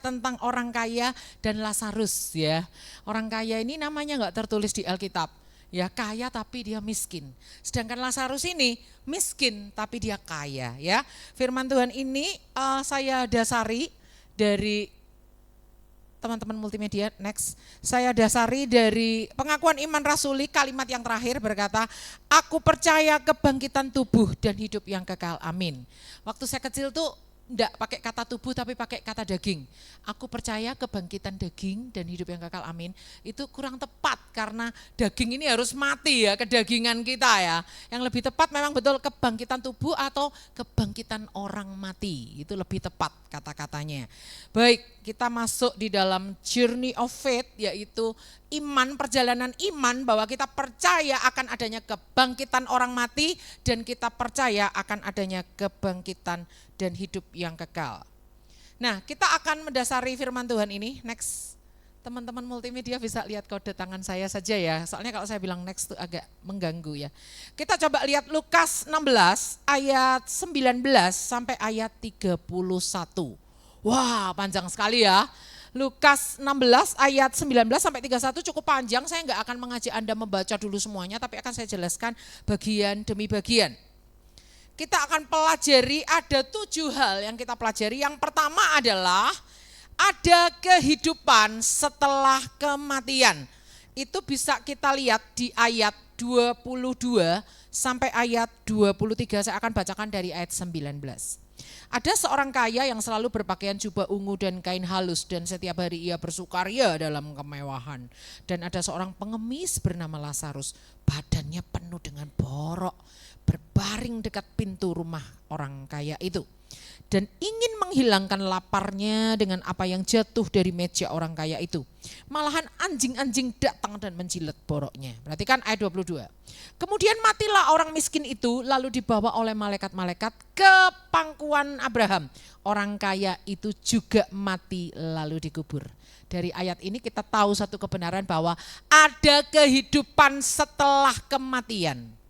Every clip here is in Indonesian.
tentang orang kaya dan Lazarus ya. Orang kaya ini namanya nggak tertulis di Alkitab. Ya kaya tapi dia miskin. Sedangkan Lazarus ini miskin tapi dia kaya ya. Firman Tuhan ini saya dasari dari teman-teman multimedia next. Saya dasari dari pengakuan iman rasuli kalimat yang terakhir berkata, aku percaya kebangkitan tubuh dan hidup yang kekal. Amin. Waktu saya kecil tuh enggak pakai kata tubuh tapi pakai kata daging. Aku percaya kebangkitan daging dan hidup yang kekal, amin. Itu kurang tepat karena daging ini harus mati ya, kedagingan kita ya. Yang lebih tepat memang betul kebangkitan tubuh atau kebangkitan orang mati. Itu lebih tepat kata-katanya. Baik, kita masuk di dalam journey of faith, yaitu iman, perjalanan iman, bahwa kita percaya akan adanya kebangkitan orang mati dan kita percaya akan adanya kebangkitan dan hidup yang kekal. Nah, kita akan mendasari firman Tuhan ini. Next, teman-teman multimedia bisa lihat kode tangan saya saja ya. Soalnya kalau saya bilang next itu agak mengganggu ya. Kita coba lihat Lukas 16 ayat 19 sampai ayat 31. Wah, panjang sekali ya. Lukas 16 ayat 19 sampai 31 cukup panjang. Saya nggak akan mengajak Anda membaca dulu semuanya, tapi akan saya jelaskan bagian demi bagian. Kita akan pelajari ada 7 hal yang kita pelajari. Yang pertama adalah ada kehidupan setelah kematian. Itu bisa kita lihat di ayat 22 sampai ayat 23. Saya akan bacakan dari ayat 19. Ada seorang kaya yang selalu berpakaian jubah ungu dan kain halus dan setiap hari ia bersukaria dalam kemewahan. Dan ada seorang pengemis bernama Lazarus, badannya penuh dengan borok, berbaring dekat pintu rumah orang kaya itu. Dan ingin menghilangkan laparnya dengan apa yang jatuh dari meja orang kaya itu. Malahan anjing-anjing datang dan menjilat boroknya. Perhatikan ayat 22. Kemudian matilah orang miskin itu lalu dibawa oleh malaikat-malaikat ke pangkuan Abraham. Orang kaya itu juga mati lalu dikubur. Dari ayat ini kita tahu satu kebenaran bahwa ada kehidupan setelah kematian.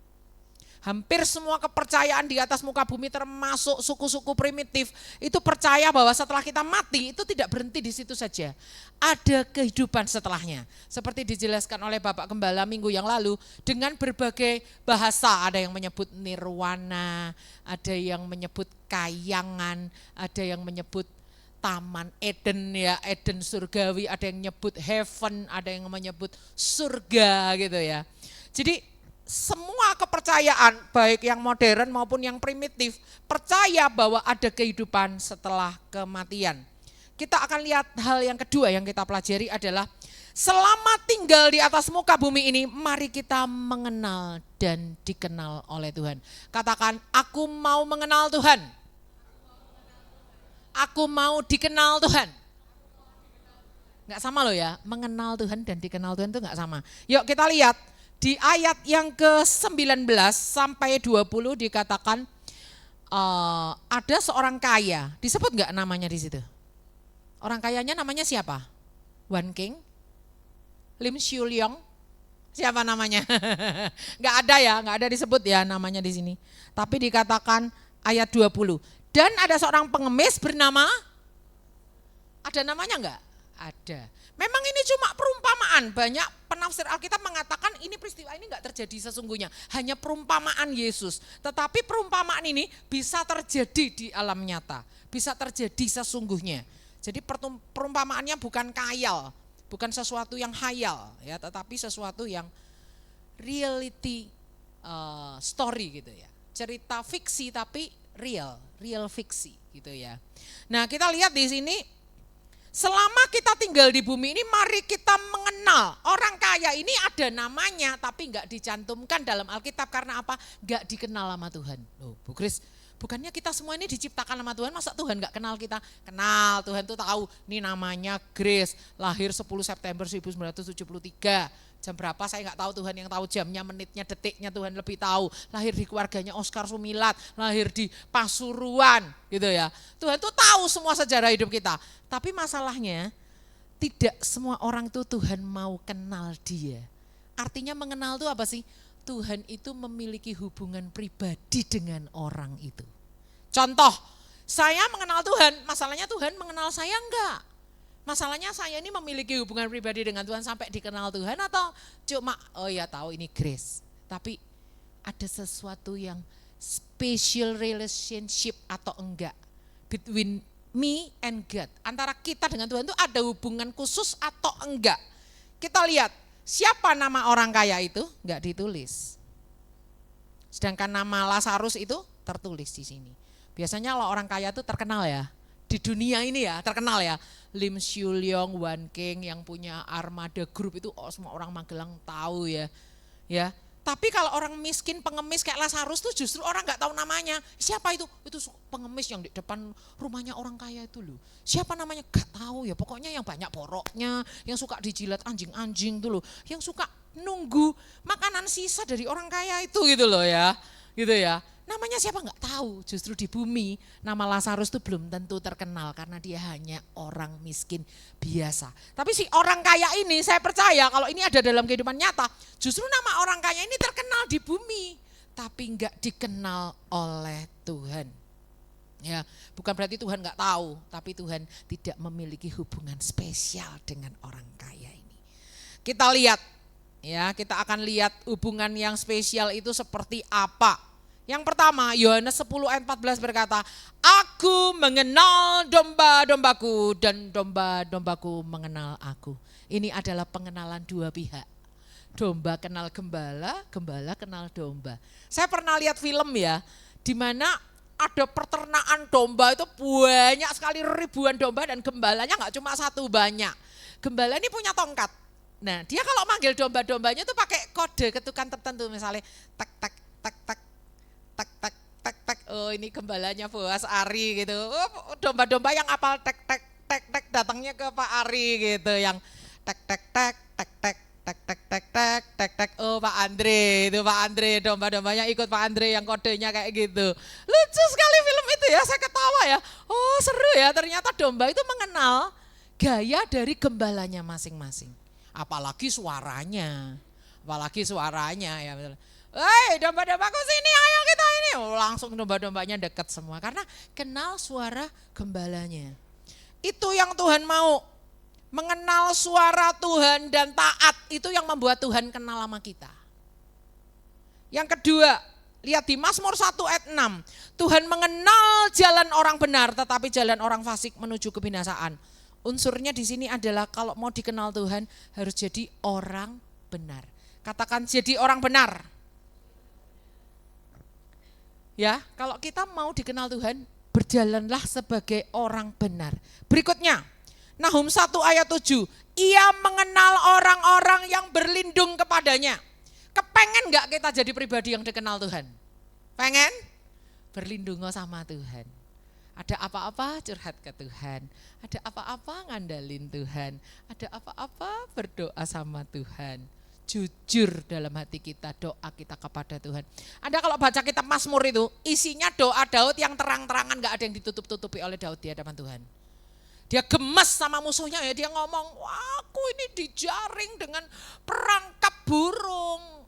Hampir semua kepercayaan di atas muka bumi termasuk suku-suku primitif itu percaya bahwa setelah kita mati itu tidak berhenti di situ saja. Ada kehidupan setelahnya. Seperti dijelaskan oleh Bapak Gembala minggu yang lalu dengan berbagai bahasa. Ada yang menyebut nirwana, ada yang menyebut kayangan, ada yang menyebut Taman Eden ya, Eden surgawi, ada yang menyebut heaven, ada yang menyebut surga gitu ya. Jadi semua kepercayaan baik yang modern maupun yang primitif percaya bahwa ada kehidupan setelah kematian. Kita akan lihat hal yang kedua yang kita pelajari adalah selama tinggal di atas muka bumi ini mari kita mengenal dan dikenal oleh Tuhan. Katakan, aku mau mengenal Tuhan. Aku mau dikenal Tuhan. Nggak sama loh ya, mengenal Tuhan dan dikenal Tuhan itu nggak sama. Yuk kita lihat. Di ayat yang ke-19 sampai 20 dikatakan ada seorang kaya. Disebut enggak namanya di situ? Orang kayanya namanya siapa? Wan King? Lim Siu Leong? Siapa namanya? Enggak ada ya, enggak ada disebut ya namanya di sini. Tapi dikatakan ayat 20. Dan ada seorang pengemis bernama, ada namanya enggak? Ada. Memang ini cuma perumpamaan. Banyak penafsir Alkitab mengatakan ini peristiwa ini enggak terjadi sesungguhnya. Hanya perumpamaan Yesus. Tetapi perumpamaan ini bisa terjadi di alam nyata. Bisa terjadi sesungguhnya. Jadi perumpamaannya bukan khayal. Bukan sesuatu yang hayal. Ya, tetapi sesuatu yang reality story gitu ya. Cerita fiksi tapi real fiksi gitu ya. Nah kita lihat di sini. Selama kita tinggal di bumi ini mari kita mengenal. Orang kaya ini ada namanya tapi enggak dicantumkan dalam Alkitab karena apa? Enggak dikenal sama Tuhan. Loh, Bu Kris, bukannya kita semua ini diciptakan sama Tuhan, masa Tuhan enggak kenal kita? Kenal, Tuhan tuh tahu. Ini namanya Grace, lahir 10 September 1973. Jam berapa saya enggak tahu, Tuhan yang tahu jamnya, menitnya, detiknya Tuhan lebih tahu. Lahir di keluarganya Oscar Sumilat, lahir di Pasuruan gitu ya. Tuhan tuh tahu semua sejarah hidup kita. Tapi masalahnya tidak semua orang tuh Tuhan mau kenal dia. Artinya mengenal tuh apa sih? Tuhan itu memiliki hubungan pribadi dengan orang itu. Contoh, saya mengenal Tuhan, masalahnya Tuhan mengenal saya enggak? Masalahnya saya ini memiliki hubungan pribadi dengan Tuhan sampai dikenal Tuhan atau cuma oh ya tahu ini grace. Tapi ada sesuatu yang special relationship atau enggak between me and God. Antara kita dengan Tuhan itu ada hubungan khusus atau enggak. Kita lihat siapa nama orang kaya itu enggak ditulis. Sedangkan nama Lazarus itu tertulis di sini. Biasanya kalau orang kaya itu terkenal ya. Di dunia ini ya terkenal ya. Lim Siu Leong, Wan King yang punya Armada Group itu semua orang Magelang tahu ya. Ya. Tapi kalau orang miskin, pengemis kayak Lazarus tuh justru orang nggak tahu namanya. Siapa itu? Itu pengemis yang di depan rumahnya orang kaya itu loh. Siapa namanya? Gak tahu ya. Pokoknya yang banyak boroknya, yang suka dijilat anjing-anjing tuh loh, yang suka nunggu makanan sisa dari orang kaya itu gitu loh ya. Gitu ya. Namanya siapa nggak tahu, justru di bumi nama Lazarus itu belum tentu terkenal karena dia hanya orang miskin biasa. Tapi si orang kaya ini saya percaya kalau ini ada dalam kehidupan nyata, justru nama orang kaya ini terkenal di bumi, tapi nggak dikenal oleh Tuhan. Ya, bukan berarti Tuhan nggak tahu, tapi Tuhan tidak memiliki hubungan spesial dengan orang kaya ini. Kita lihat, ya kita akan lihat hubungan yang spesial itu seperti apa. Yang pertama, Yohanes 10 ayat 14 berkata, aku mengenal domba-dombaku dan domba-dombaku mengenal aku. Ini adalah pengenalan dua pihak. Domba kenal gembala, gembala kenal domba. Saya pernah lihat film ya, di mana ada peternakan domba itu banyak sekali ribuan domba dan gembalanya nggak cuma satu, banyak. Gembala ini punya tongkat. Nah dia kalau manggil domba-dombanya itu pakai kode ketukan tertentu, misalnya tak tak tak tak tak tak tak tak, oh ini gembalanya Boas Ari gitu. Oh, domba-domba yang apal tek tek tek tek datangnya ke Pak Ari gitu, yang tek tek tek tek tek tek tek tek tek tek tek, oh Pak Andre, itu Pak Andre, domba-dombanya ikut Pak Andre yang kodenya kayak gitu. Lucu sekali film itu ya, saya ketawa ya. Oh seru ya, ternyata domba itu mengenal gaya dari gembalanya masing-masing. Apalagi suaranya ya betul. Hei domba-dombaku sini, ayo kita ini. Oh, langsung domba-dombanya dekat semua karena kenal suara gembalanya. Itu yang Tuhan mau. Mengenal suara Tuhan dan taat, itu yang membuat Tuhan kenal sama kita. Yang kedua, lihat di Mazmur 1 ayat 6. Tuhan mengenal jalan orang benar tetapi jalan orang fasik menuju kebinasaan. Unsurnya di sini adalah kalau mau dikenal Tuhan harus jadi orang benar. Katakan jadi orang benar. Ya, kalau kita mau dikenal Tuhan, berjalanlah sebagai orang benar. Berikutnya, Nahum 1 ayat 7. Ia mengenal orang-orang yang berlindung kepadanya. Kepengen gak kita jadi pribadi yang dikenal Tuhan? Pengen? Berlindung sama Tuhan. Ada apa-apa curhat ke Tuhan. Ada apa-apa ngandalin Tuhan. Ada apa-apa berdoa sama Tuhan. Jujur dalam hati kita, doa kita kepada Tuhan. Anda kalau baca kitab Mazmur itu, isinya doa Daud yang terang-terangan, gak ada yang ditutup-tutupi oleh Daud di hadapan Tuhan. Dia gemes sama musuhnya ya, dia ngomong, wah aku ini dijaring dengan perangkap burung.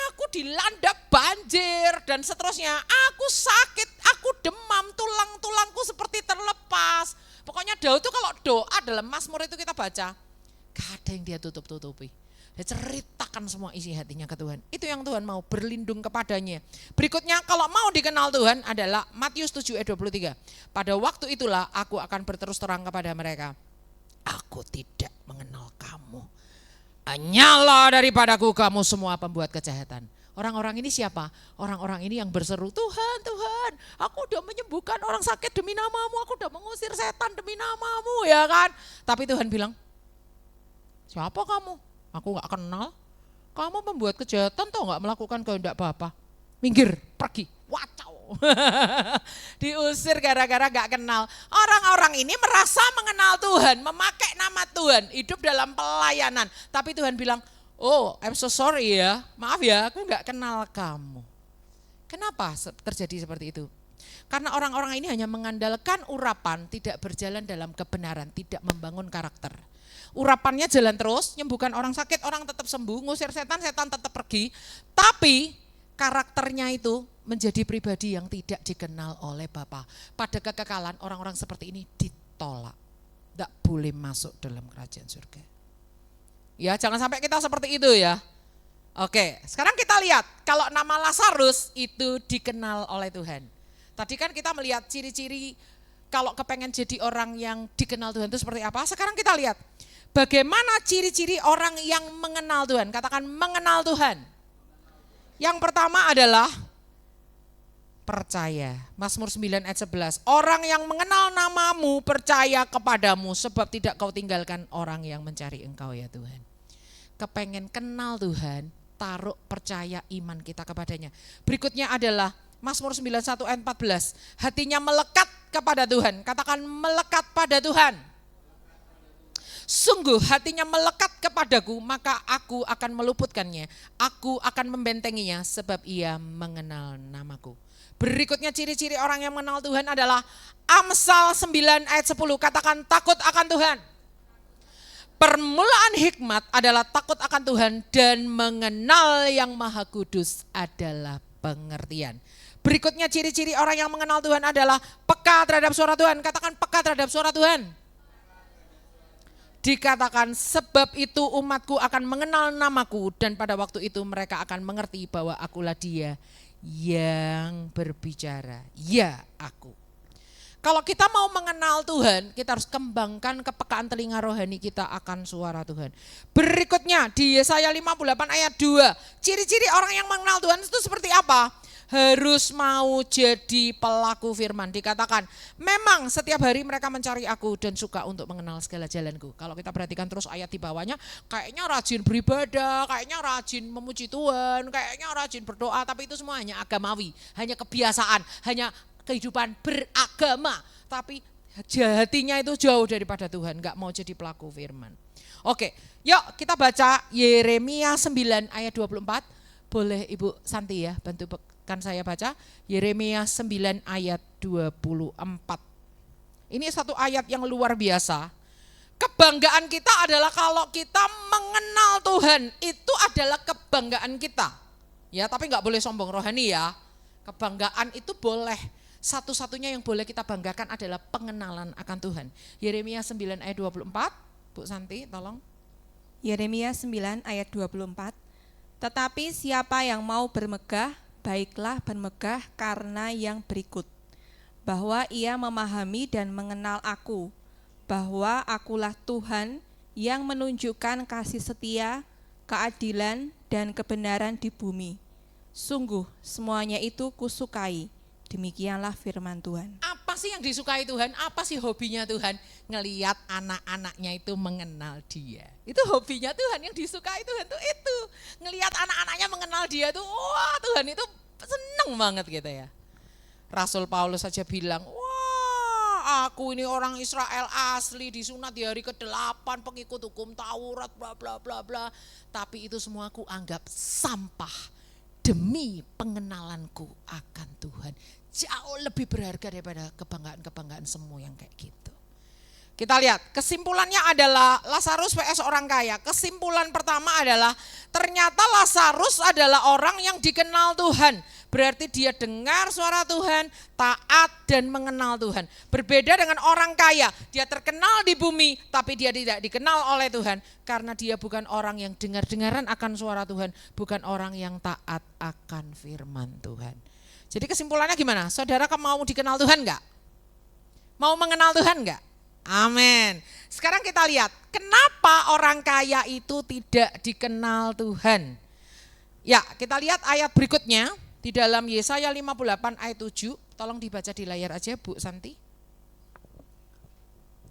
Aku dilanda banjir dan seterusnya. Aku sakit, aku demam, tulang-tulangku seperti terlepas. Pokoknya Daud itu kalau doa dalam Mazmur itu kita baca, gak ada yang dia tutup-tutupi. Dia ceritakan semua isi hatinya ke Tuhan. Itu yang Tuhan mau, berlindung kepadanya. Berikutnya kalau mau dikenal Tuhan adalah Matius 7 ayat 23. Pada waktu itulah aku akan berterus terang kepada mereka. Aku tidak mengenal kamu. Hanyalah daripadaku kamu semua pembuat kejahatan. Orang-orang ini siapa? Orang-orang ini yang berseru, Tuhan, Tuhan, aku udah menyembuhkan orang sakit demi namamu, aku udah mengusir setan demi namamu, ya kan? Tapi Tuhan bilang, siapa kamu? Aku gak kenal. Kamu membuat kejahatan atau gak melakukan kehendak Bapa? Minggir, pergi, wacau. Diusir gara-gara gak kenal. Orang-orang ini merasa mengenal Tuhan, memakai nama Tuhan, hidup dalam pelayanan. Tapi Tuhan bilang, oh I'm so sorry ya, maaf ya aku gak kenal kamu. Kenapa terjadi seperti itu? Karena orang-orang ini hanya mengandalkan urapan, tidak berjalan dalam kebenaran, tidak membangun karakter. Urapannya jalan terus, nyembuhkan orang sakit, orang tetap sembuh, ngusir setan, setan tetap pergi. Tapi karakternya itu menjadi pribadi yang tidak dikenal oleh Bapa. Pada kekekalan orang-orang seperti ini ditolak. tidak boleh masuk dalam kerajaan surga. Ya, jangan sampai kita seperti itu ya. Oke, sekarang kita lihat kalau nama Lazarus itu dikenal oleh Tuhan. Tadi kan kita melihat ciri-ciri kalau kepengen jadi orang yang dikenal Tuhan itu seperti apa. Sekarang kita lihat bagaimana ciri-ciri orang yang mengenal Tuhan. Katakan mengenal Tuhan. Yang pertama adalah percaya. Mazmur 9 ayat 11. Orang yang mengenal namamu percaya kepadamu sebab tidak kau tinggalkan orang yang mencari engkau ya Tuhan. Kepengen kenal Tuhan, taruh percaya iman kita kepadanya. Berikutnya adalah Mazmur 91 ayat 14. Hatinya melekat kepada Tuhan. Katakan melekat pada Tuhan. Sungguh hatinya melekat kepadaku, maka aku akan meluputkannya. Aku akan membentenginya sebab ia mengenal namaku. Berikutnya ciri-ciri orang yang mengenal Tuhan adalah Amsal 9 ayat 10. Katakan takut akan Tuhan. Permulaan hikmat adalah takut akan Tuhan dan mengenal yang maha kudus adalah pengertian. Berikutnya ciri-ciri orang yang mengenal Tuhan adalah peka terhadap suara Tuhan. Katakan peka terhadap suara Tuhan. Dikatakan sebab itu umatku akan mengenal namaku dan pada waktu itu mereka akan mengerti bahwa akulah dia yang berbicara. Ya aku. Kalau kita mau mengenal Tuhan, kita harus kembangkan kepekaan telinga rohani kita akan suara Tuhan. Berikutnya di Yesaya 58 ayat 2. Ciri-ciri orang yang mengenal Tuhan itu seperti apa? Harus mau jadi pelaku firman. Dikatakan memang setiap hari mereka mencari aku dan suka untuk mengenal segala jalanku. Kalau kita perhatikan terus ayat di bawahnya, kayaknya rajin beribadah, kayaknya rajin memuji Tuhan, kayaknya rajin berdoa, tapi itu semua hanya agamawi, hanya kebiasaan, hanya kehidupan beragama, tapi hatinya itu jauh daripada Tuhan, gak mau jadi pelaku firman. Oke, yuk kita baca Yeremia 9 ayat 24. Boleh Ibu Santi ya bantukan saya baca Yeremia 9 ayat 24. Ini satu ayat yang luar biasa. Kebanggaan kita adalah kalau kita mengenal Tuhan, itu adalah kebanggaan kita. Ya, tapi gak boleh sombong rohani ya. Kebanggaan itu boleh. Satu-satunya yang boleh kita banggakan adalah pengenalan akan Tuhan. Yeremia 9 ayat 24, Bu Santi tolong. Yeremia 9 ayat 24. Tetapi siapa yang mau bermegah, baiklah bermegah karena yang berikut. Bahwa ia memahami dan mengenal aku, bahwa akulah Tuhan yang menunjukkan kasih setia, keadilan dan kebenaran di bumi. Sungguh semuanya itu kusukai. Demikianlah firman Tuhan. Apa sih yang disukai Tuhan? Apa sih hobinya Tuhan? Ngeliat anak-anaknya itu mengenal dia. Itu hobinya Tuhan, yang disukai Tuhan tuh itu. Ngeliat anak-anaknya mengenal dia tuh, wah Tuhan itu seneng banget gitu ya. Rasul Paulus saja bilang, wah aku ini orang Israel asli, disunat di hari ke-8, pengikut hukum Taurat, bla bla bla bla. Tapi itu semua aku anggap sampah demi pengenalanku akan Tuhan. Jauh lebih berharga daripada kebanggaan-kebanggaan semu yang kayak gitu. Kita lihat kesimpulannya adalah Lazarus vs orang kaya. Kesimpulan pertama adalah ternyata Lazarus adalah orang yang dikenal Tuhan. Berarti dia dengar suara Tuhan, taat dan mengenal Tuhan. Berbeda dengan orang kaya, dia terkenal di bumi tapi dia tidak dikenal oleh Tuhan. Karena dia bukan orang yang dengar-dengaran akan suara Tuhan, bukan orang yang taat akan firman Tuhan. Jadi kesimpulannya gimana? Saudara mau dikenal Tuhan enggak? Mau mengenal Tuhan enggak? Amin. Sekarang kita lihat, kenapa orang kaya itu tidak dikenal Tuhan? Ya, kita lihat ayat berikutnya di dalam Yesaya 58 ayat 7. Tolong dibaca di layar aja Bu Santi.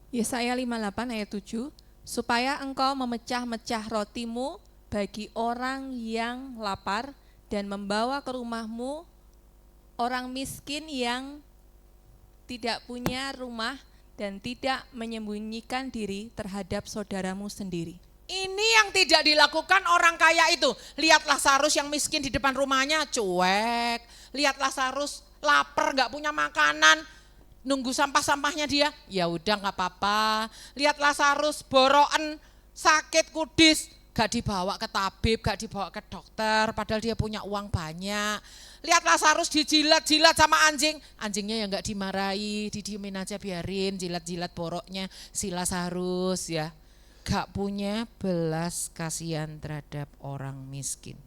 Yesaya 58 ayat 7. Supaya engkau memecah-mecah rotimu bagi orang yang lapar dan membawa ke rumahmu orang miskin yang tidak punya rumah dan tidak menyembunyikan diri terhadap saudaramu sendiri. Ini yang tidak dilakukan orang kaya itu. Lihat Lazarus yang miskin di depan rumahnya cuek. Lihat Lazarus lapar gak punya makanan, nunggu sampah-sampahnya dia, ya udah gak apa-apa. Lihat Lazarus boroen, sakit kudis, gak dibawa ke tabib, gak dibawa ke dokter, padahal dia punya uang banyak. Lihat Lazarus dijilat-jilat sama anjing, anjingnya yang gak dimarahi, didiemin aja biarin, jilat-jilat boroknya si Lazarus ya. Gak punya belas kasihan terhadap orang miskin.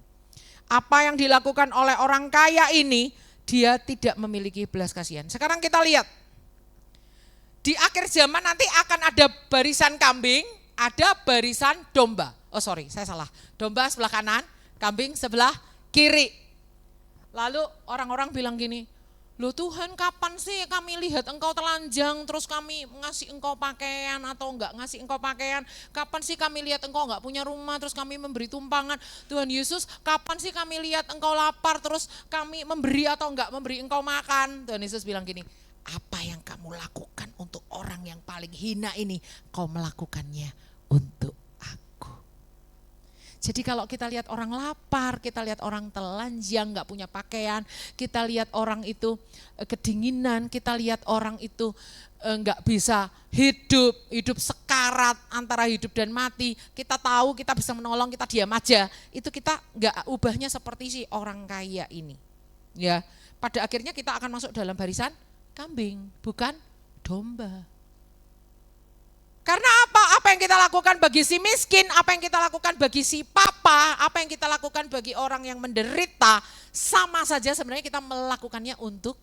Apa yang dilakukan oleh orang kaya ini, dia tidak memiliki belas kasihan. Sekarang kita lihat, di akhir zaman nanti akan ada barisan kambing, ada barisan domba. Oh sorry, saya salah. Domba sebelah kanan, kambing sebelah kiri. Lalu orang-orang bilang gini, loh Tuhan kapan sih kami lihat engkau telanjang terus kami ngasih engkau pakaian atau enggak ngasih engkau pakaian. Kapan sih kami lihat engkau enggak punya rumah terus kami memberi tumpangan. Tuhan Yesus kapan sih kami lihat engkau lapar terus kami memberi atau enggak memberi engkau makan. Tuhan Yesus bilang gini, apa yang kamu lakukan untuk orang yang paling hina ini, kau melakukannya untuk aku. Jadi kalau kita lihat orang lapar, kita lihat orang telanjang, gak punya pakaian, kita lihat orang itu kedinginan, kita lihat orang itu gak bisa hidup sekarat antara hidup dan mati, kita tahu kita bisa menolong, kita diam aja, itu kita gak ubahnya seperti si orang kaya ini. Ya, pada akhirnya kita akan masuk dalam barisan kambing, bukan domba. Karena apa? Apa yang kita lakukan bagi si miskin, apa yang kita lakukan bagi si papa, apa yang kita lakukan bagi orang yang menderita, sama saja sebenarnya kita melakukannya untuk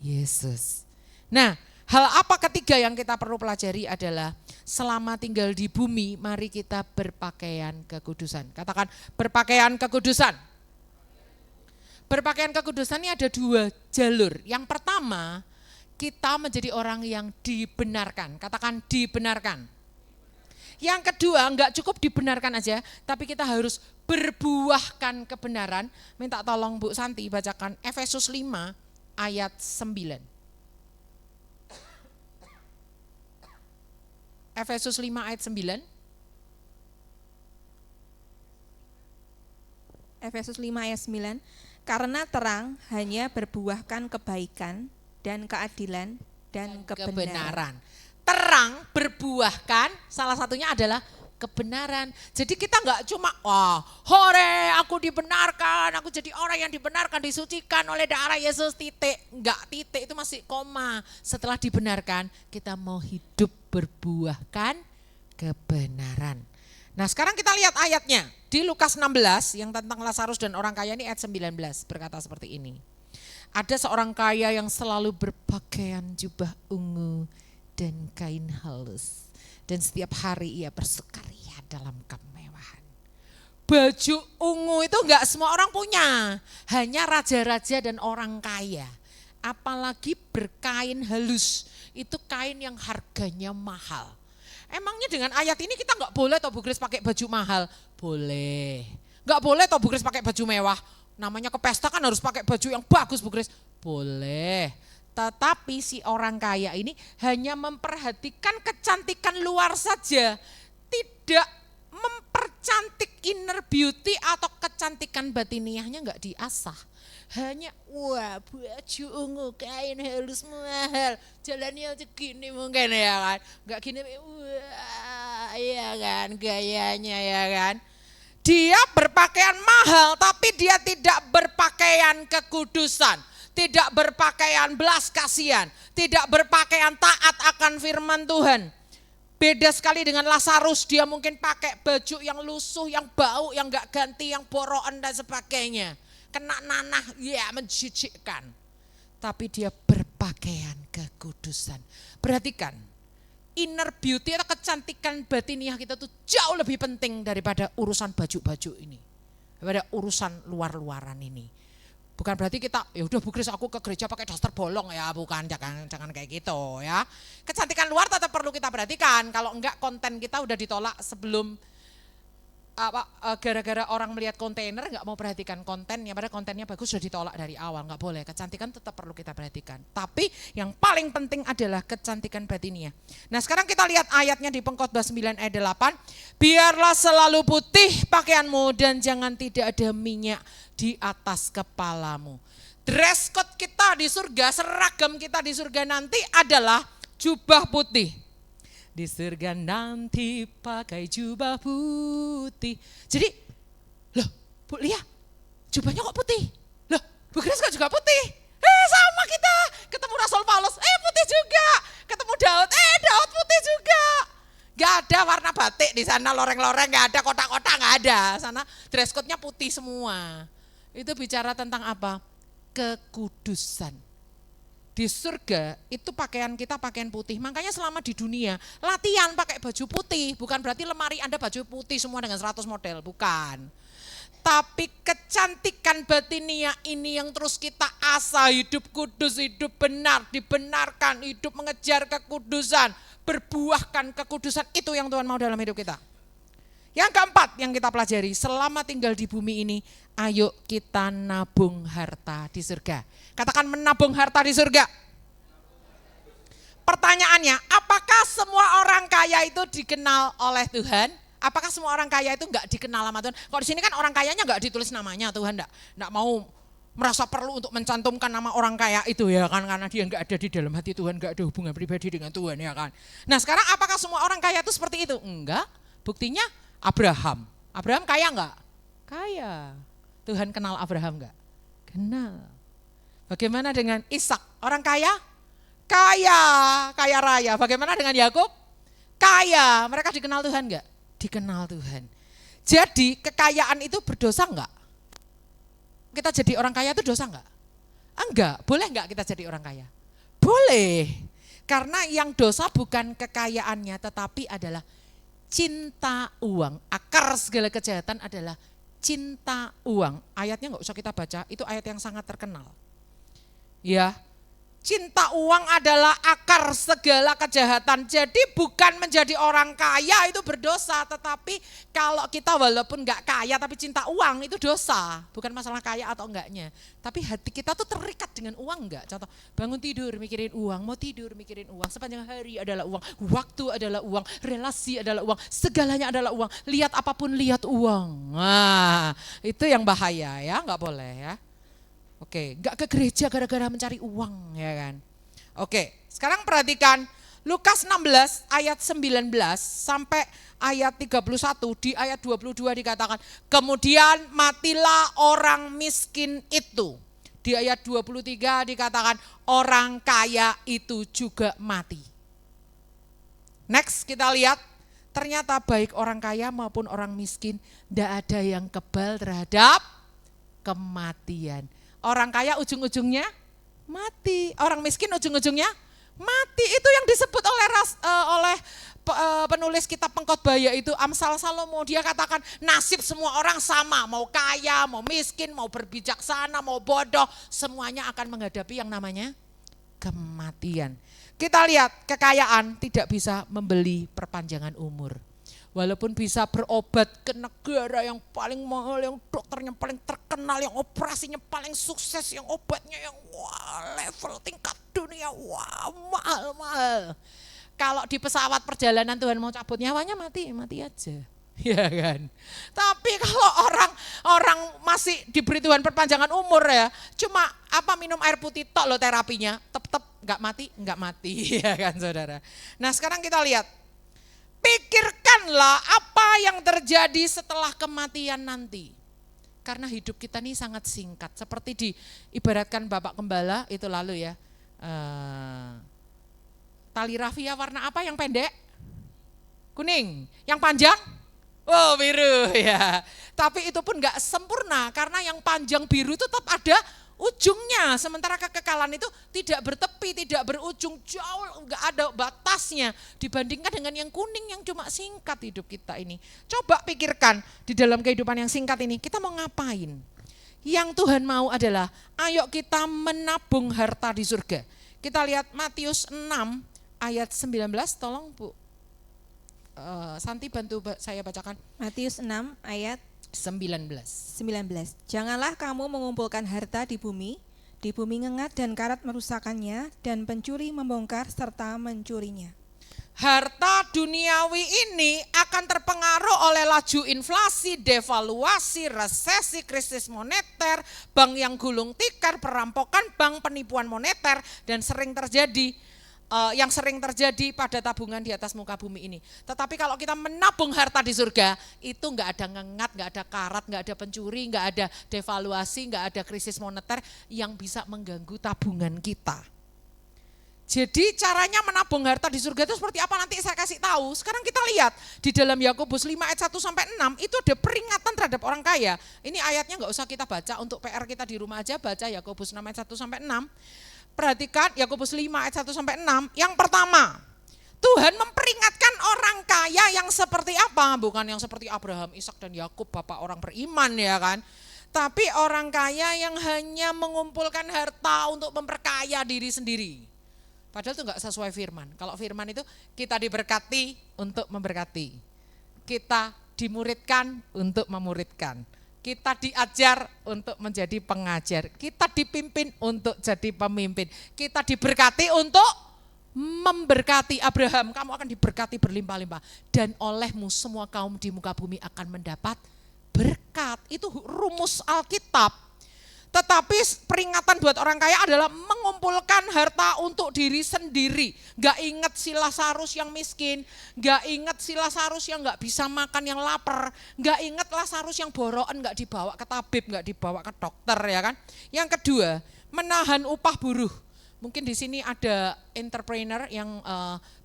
Yesus. Nah, hal apa ketiga yang kita perlu pelajari adalah selama tinggal di bumi, mari kita berpakaian kekudusan. Katakan berpakaian kekudusan. Berpakaian kekudusan ini ada dua jalur. Yang pertama, kita menjadi orang yang dibenarkan. Katakan dibenarkan. Yang kedua, enggak cukup dibenarkan aja, tapi kita harus berbuahkan kebenaran. Minta tolong Bu Santi bacakan Efesus 5 ayat 9. Efesus 5 ayat 9. Efesus 5 ayat 9. Karena terang hanya berbuahkan kebaikan dan keadilan dan kebenaran. Terang berbuahkan, salah satunya adalah kebenaran. Jadi kita enggak cuma, hore aku dibenarkan, aku jadi orang yang dibenarkan, disucikan oleh darah Yesus, titik. Enggak, titik itu masih koma. Setelah dibenarkan, kita mau hidup berbuahkan kebenaran. Nah sekarang kita lihat ayatnya. Di Lukas 16 yang tentang Lazarus dan orang kaya ini ayat 19 berkata seperti ini. Ada seorang kaya yang selalu berpakaian jubah ungu dan kain halus. Dan setiap hari ia bersukaria dalam kemewahan. Baju ungu itu enggak semua orang punya. Hanya raja-raja dan orang kaya. Apalagi berkain halus. Itu kain yang harganya mahal. Emangnya dengan ayat ini kita enggak boleh toh Bu Grace pakai baju mahal? Boleh. Enggak boleh toh Bu Grace pakai baju mewah? Namanya ke pesta kan harus pakai baju yang bagus Bu Grace. Boleh. Tetapi si orang kaya ini hanya memperhatikan kecantikan luar saja. Tidak mempercantik inner beauty atau kecantikan batiniahnya enggak diasah. Hanya baju ungu kain halus mahal. Jalannya segini mungkin ya kan. Enggak gini ya kan gayanya ya kan. Dia berpakaian mahal tapi dia tidak berpakaian kekudusan, tidak berpakaian belas kasihan, tidak berpakaian taat akan firman Tuhan. Beda sekali dengan Lazarus, dia mungkin pakai baju yang lusuh, yang bau, yang gak ganti, yang borokan dan sebagainya. Kena nanah, ya menjijikkan. Tapi dia berpakaian kekudusan. Perhatikan. Inner beauty atau kecantikan batiniah kita tuh jauh lebih penting daripada urusan baju-baju ini. Daripada urusan luar-luaran ini. Bukan berarti kita, ya udah Bu Grace aku ke gereja pakai daster bolong ya, bukan, jangan kayak gitu ya. Kecantikan luar tetap perlu kita perhatikan, kalau enggak konten kita udah ditolak sebelum gara-gara orang melihat kontainer nggak mau perhatikan kontennya, padahal kontennya bagus sudah ditolak dari awal. Nggak boleh, kecantikan tetap perlu kita perhatikan. Tapi yang paling penting adalah kecantikan batinnya. Nah sekarang kita lihat ayatnya di Pengkhotbah 9 ayat 8. Biarlah selalu putih pakaianmu dan jangan tidak ada minyak di atas kepalamu. Dress code kita di surga, seragam kita di surga nanti adalah jubah putih. di surga nanti pakai jubah putih. Jadi, loh Bu Lia, jubahnya kok putih? Loh, Bu Grace kok juga putih? Sama kita, ketemu Rasul Paulus, putih juga. Ketemu Daud, Daud putih juga. Gak ada warna batik di sana, loreng-loreng gak ada, kotak-kotak gak ada. Sana dress code-nya putih semua. Itu bicara tentang apa? Kekudusan. Di surga itu pakaian kita pakaian putih. Makanya selama di dunia latihan pakai baju putih. Bukan berarti lemari Anda baju putih semua dengan 100 model, bukan. Tapi kecantikan batinia ini yang terus kita asah, hidup kudus, hidup benar, dibenarkan, hidup mengejar kekudusan, berbuahkan kekudusan, itu yang Tuhan mau dalam hidup kita. Yang keempat yang kita pelajari, selama tinggal di bumi ini, ayo kita nabung harta di surga. Katakan menabung harta di surga. Pertanyaannya, apakah semua orang kaya itu dikenal oleh Tuhan? Apakah semua orang kaya itu enggak dikenal sama Tuhan? Kalau di sini kan orang kayanya enggak ditulis namanya, Tuhan enggak mau merasa perlu untuk mencantumkan nama orang kaya itu ya kan, karena dia enggak ada di dalam hati Tuhan, enggak ada hubungan pribadi dengan Tuhan ya kan. Nah sekarang apakah semua orang kaya itu seperti itu? Enggak, buktinya Abraham. Abraham kaya enggak? Kaya. Tuhan kenal Abraham enggak? Kenal. Bagaimana dengan Ishak? Orang kaya? Kaya, kaya raya. Bagaimana dengan Yakub? Kaya. Mereka dikenal Tuhan enggak? Dikenal Tuhan. Jadi kekayaan itu berdosa enggak? Kita jadi orang kaya itu dosa enggak? Enggak. Boleh enggak kita jadi orang kaya? Boleh. Karena yang dosa bukan kekayaannya tetapi adalah cinta uang. Akar segala kejahatan adalah cinta uang. Ayatnya enggak usah kita baca, itu ayat yang sangat terkenal. Ya. Cinta uang adalah akar segala kejahatan. Jadi bukan menjadi orang kaya itu berdosa. Tetapi kalau kita walaupun gak kaya tapi cinta uang itu dosa. Bukan masalah kaya atau enggaknya. Tapi hati kita tuh terikat dengan uang enggak. Contoh bangun tidur mikirin uang, mau tidur mikirin uang. Sepanjang hari adalah uang, waktu adalah uang, relasi adalah uang, segalanya adalah uang. Lihat apapun lihat uang. Nah itu yang bahaya ya, gak boleh ya. Oke, enggak ke gereja gara-gara mencari uang ya kan. Oke, sekarang perhatikan Lukas 16 ayat 19 sampai ayat 31, di ayat 22 dikatakan, kemudian matilah orang miskin itu. Di ayat 23 dikatakan orang kaya itu juga mati. Next kita lihat, ternyata baik orang kaya maupun orang miskin tidak ada yang kebal terhadap kematian. Orang kaya ujung-ujungnya mati, orang miskin ujung-ujungnya mati. Itu yang disebut oleh penulis kitab Pengkhotbah yaitu Amsal Salomo. Dia katakan nasib semua orang sama, mau kaya, mau miskin, mau berbijaksana, mau bodoh, semuanya akan menghadapi yang namanya kematian. Kita lihat kekayaan tidak bisa membeli perpanjangan umur. Walaupun bisa berobat ke negara yang paling mahal, yang dokternya paling terkenal, yang operasinya paling sukses, yang obatnya yang level tingkat dunia, mahal-mahal. Kalau di pesawat perjalanan Tuhan mau cabut nyawanya mati aja. Ya kan. Tapi kalau orang masih diberi Tuhan perpanjangan umur ya, cuma minum air putih tok loh terapinya, tetap enggak mati ya kan Saudara. Nah, sekarang kita lihat. Pikirkanlah apa yang terjadi setelah kematian nanti. Karena hidup kita ini sangat singkat. Seperti diibaratkan Bapak Gembala itu lalu ya. Tali rafia warna apa yang pendek? Kuning. Yang panjang? Oh biru ya. Tapi itu pun gak sempurna karena yang panjang biru itu tetap ada ujungnya, sementara kekekalan itu tidak bertepi, tidak berujung, jauh enggak ada batasnya dibandingkan dengan yang kuning yang cuma singkat hidup kita ini. Coba pikirkan di dalam kehidupan yang singkat ini kita mau ngapain? Yang Tuhan mau adalah ayo kita menabung harta di surga. Kita lihat Matius 6 ayat 19, tolong Bu Santi bantu saya bacakan. Matius 6 ayat 19. Janganlah kamu mengumpulkan harta di bumi ngengat dan karat merusakannya, dan pencuri membongkar serta mencurinya. Harta duniawi ini akan terpengaruh oleh laju inflasi, devaluasi, resesi, krisis moneter, bank yang gulung tikar, perampokan bank, penipuan moneter, dan sering terjadi yang sering terjadi pada tabungan di atas muka bumi ini. Tetapi kalau kita menabung harta di surga, itu nggak ada ngengat, nggak ada karat, nggak ada pencuri, nggak ada devaluasi, nggak ada krisis moneter yang bisa mengganggu tabungan kita. Jadi caranya menabung harta di surga itu seperti apa nanti saya kasih tahu. Sekarang kita lihat di dalam Yakobus 5 ayat 1 sampai 6 itu ada peringatan terhadap orang kaya. Ini ayatnya nggak usah kita baca, untuk PR kita di rumah aja baca Yakobus 6 ayat 1 sampai 6. Perhatikan Yakobus 5 ayat 1 sampai 6. Yang pertama, Tuhan memperingatkan orang kaya yang seperti apa? Bukan yang seperti Abraham, Ishak dan Yakub, bapak orang beriman ya kan. Tapi orang kaya yang hanya mengumpulkan harta untuk memperkaya diri sendiri. Padahal itu enggak sesuai firman. Kalau firman itu kita diberkati untuk memberkati. Kita dimuridkan untuk memuridkan. Kita diajar untuk menjadi pengajar. Kita dipimpin untuk jadi pemimpin. Kita diberkati untuk memberkati. Abraham, kamu akan diberkati berlimpah-limpah. Dan olehmu semua kaum di muka bumi akan mendapat berkat. Itu rumus Alkitab. Tetapi peringatan buat orang kaya adalah mengumpulkan harta untuk diri sendiri. Gak ingat si Lazarus yang miskin, gak ingat si Lazarus yang gak bisa makan, yang lapar, gak ingat Lazarus yang borokan gak dibawa ke tabib, gak dibawa ke dokter ya kan. Yang kedua, menahan upah buruh. Mungkin di sini ada entrepreneur yang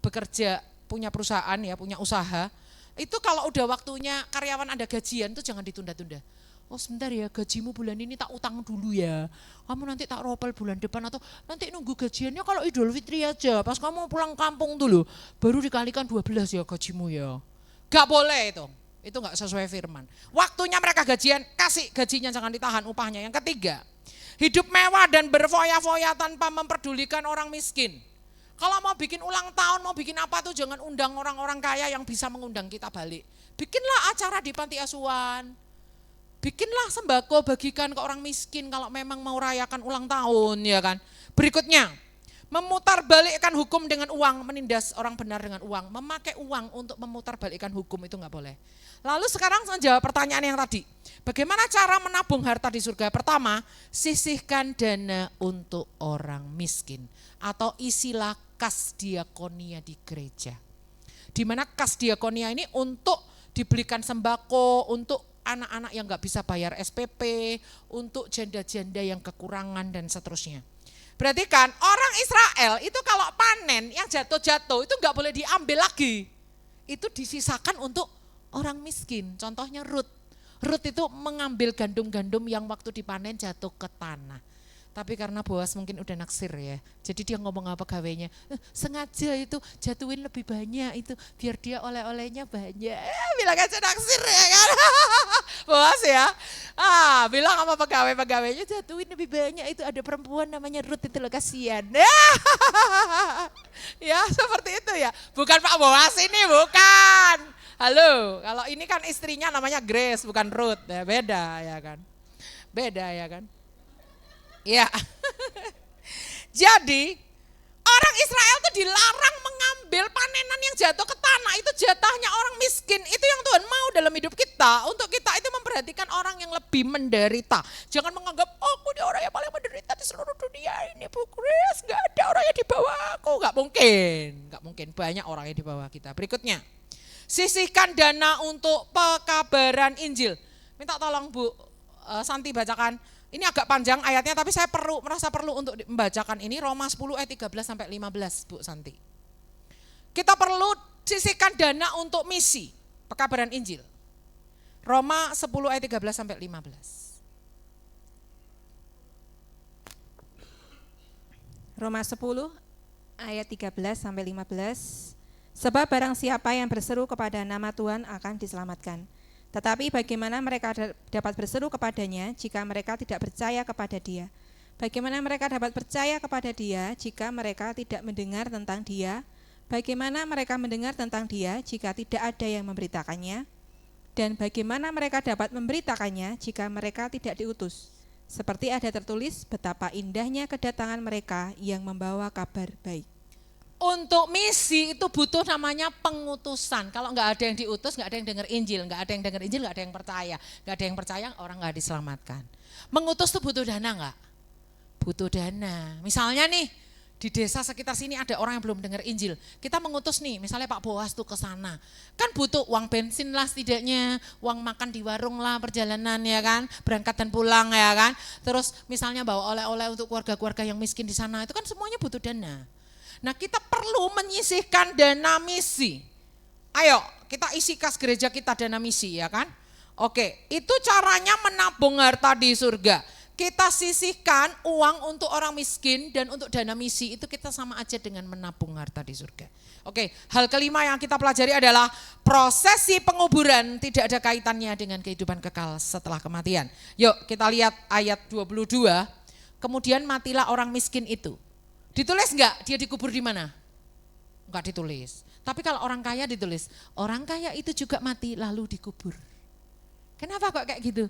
bekerja, punya perusahaan ya, punya usaha. Itu kalau udah waktunya karyawan ada gajian itu jangan ditunda-tunda. Oh sebentar ya, gajimu bulan ini tak utang dulu ya. Kamu nanti tak ropel bulan depan, atau nanti nunggu gajiannya kalau Idul Fitri aja. Pas kamu pulang kampung dulu, baru dikalikan 12 ya gajimu ya. Gak boleh itu gak sesuai firman. Waktunya mereka gajian, kasih gajinya, jangan ditahan upahnya. Yang ketiga, hidup mewah dan berfoya-foya tanpa memperdulikan orang miskin. Kalau mau bikin ulang tahun, mau bikin apa tuh jangan undang orang-orang kaya yang bisa mengundang kita balik. Bikinlah acara di panti asuhan. Bikinlah sembako, bagikan ke orang miskin kalau memang mau rayakan ulang tahun ya kan. Berikutnya, memutarbalikkan hukum dengan uang, menindas orang benar dengan uang, memakai uang untuk memutarbalikkan hukum itu enggak boleh. Lalu sekarang saya jawab pertanyaan yang tadi. Bagaimana cara menabung harta di surga? Pertama, sisihkan dana untuk orang miskin atau isilah kas diakonia di gereja. Di mana kas diakonia ini untuk dibelikan sembako, untuk anak-anak yang nggak bisa bayar SPP, untuk janda-janda yang kekurangan dan seterusnya. Berarti kan orang Israel itu kalau panen yang jatuh-jatuh itu nggak boleh diambil lagi. Itu disisakan untuk orang miskin. Contohnya Ruth. Ruth itu mengambil gandum-gandum yang waktu dipanen jatuh ke tanah. Tapi karena Boas mungkin udah naksir ya, jadi dia ngomong apa pegawainya, sengaja itu jatuhin lebih banyak itu, biar dia oleh-olehnya banyak. Bilang aja naksir ya kan, Boas ya. Bilang sama pegawai-pegawainya jatuhin lebih banyak itu, ada perempuan namanya Ruth itu loh, kasihan. Ya seperti itu ya, bukan Pak Boas ini, bukan. Halo, kalau ini kan istrinya namanya Grace, bukan Ruth, ya beda ya kan, beda ya kan. Ya, jadi orang Israel itu dilarang mengambil panenan yang jatuh ke tanah, itu jatahnya orang miskin. Itu yang Tuhan mau dalam hidup kita, untuk kita itu memperhatikan orang yang lebih menderita. Jangan menganggap, oh aku ini orang yang paling menderita di seluruh dunia ini, Bu Grace, gak ada orang yang di bawah aku. Gak mungkin, banyak orang yang di bawah kita. Berikutnya, sisihkan dana untuk pekabaran Injil. Minta tolong Bu Santi bacakan. Ini agak panjang ayatnya, tapi saya merasa perlu untuk membacakan ini. Roma 10 ayat 13 sampai 15, Bu Santi. Kita perlu sisihkan dana untuk misi pekabaran Injil. Roma 10 ayat 13 sampai 15. Roma 10 ayat 13 sampai 15. Sebab barang siapa yang berseru kepada nama Tuhan akan diselamatkan. Tetapi bagaimana mereka dapat berseru kepadanya jika mereka tidak percaya kepada Dia? Bagaimana mereka dapat percaya kepada Dia jika mereka tidak mendengar tentang Dia? Bagaimana mereka mendengar tentang Dia jika tidak ada yang memberitakannya? Dan bagaimana mereka dapat memberitakannya jika mereka tidak diutus? Seperti ada tertulis, betapa indahnya kedatangan mereka yang membawa kabar baik. Untuk misi itu butuh namanya pengutusan. Kalau nggak ada yang diutus, nggak ada yang dengar Injil, nggak ada yang dengar Injil, nggak ada yang percaya, nggak ada yang percaya, orang nggak diselamatkan. Mengutus itu butuh dana nggak? Butuh dana. Misalnya nih, Di desa sekitar sini ada orang yang belum dengar Injil. Kita mengutus nih, misalnya Pak Boas tuh ke sana. Kan butuh uang bensin lah setidaknya, uang makan di warung lah perjalanan ya kan, berangkat dan pulang ya kan. Terus misalnya bawa oleh-oleh untuk keluarga-keluarga yang miskin di sana, itu kan semuanya butuh dana. Nah kita perlu menyisihkan dana misi. Ayo kita isi kas gereja kita dana misi ya kan. Oke, itu caranya menabung harta di surga. Kita sisihkan uang untuk orang miskin dan untuk dana misi, itu kita sama aja dengan menabung harta di surga. Oke, hal kelima yang kita pelajari adalah prosesi penguburan tidak ada kaitannya dengan kehidupan kekal setelah kematian. Yuk kita lihat ayat 22, kemudian matilah orang miskin itu. Ditulis enggak dia dikubur di mana? Enggak ditulis. Tapi kalau orang kaya ditulis, orang kaya itu juga mati lalu dikubur. Kenapa kok kayak gitu?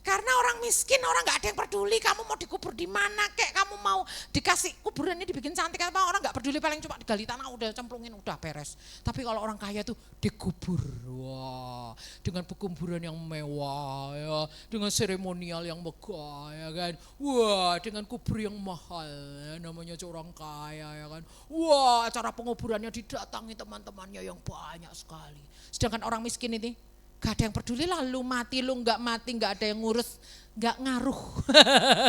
Karena orang miskin, orang nggak ada yang peduli kamu mau dikubur di mana, kayak kamu mau dikasih kuburannya dibikin cantik apa, orang nggak peduli, paling cuma digali tanah udah cemplungin udah beres. Tapi kalau orang kaya tuh dikubur, wah, dengan pekuburan yang mewah ya, dengan seremonial yang megah ya kan, wah, dengan kubur yang mahal ya, namanya orang kaya ya kan, wah, acara penguburannya didatangi teman-temannya yang banyak sekali. Sedangkan orang miskin ini gak ada yang peduli lah, lu mati, lu gak mati, gak ada yang ngurus, gak ngaruh.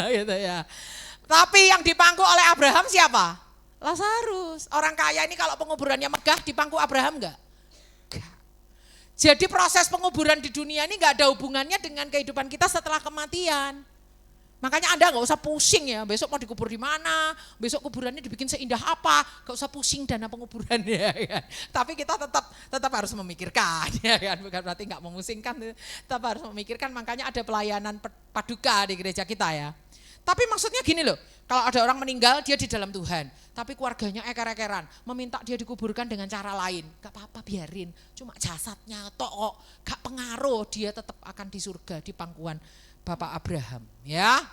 Gitu ya. Tapi yang dipangku oleh Abraham siapa? Lazarus. Orang kaya ini kalau penguburannya megah dipangku Abraham gak? Gak. Jadi proses penguburan di dunia ini gak ada hubungannya dengan kehidupan kita setelah kematian. Makanya Anda gak usah pusing ya, besok mau dikubur di mana, besok kuburannya dibikin seindah apa, gak usah pusing dana penguburan ya kan. Tapi kita tetap harus memikirkan ya kan, bukan berarti gak memusingkan, tetap harus memikirkan, makanya ada pelayanan paduka di gereja kita ya. Tapi maksudnya gini loh, kalau ada orang meninggal dia di dalam Tuhan, tapi keluarganya eker-ekeran, meminta dia dikuburkan dengan cara lain, gak apa-apa biarin, cuma jasadnya kok, gak pengaruh, dia tetap akan di surga, di pangkuan Bapak Abraham ya.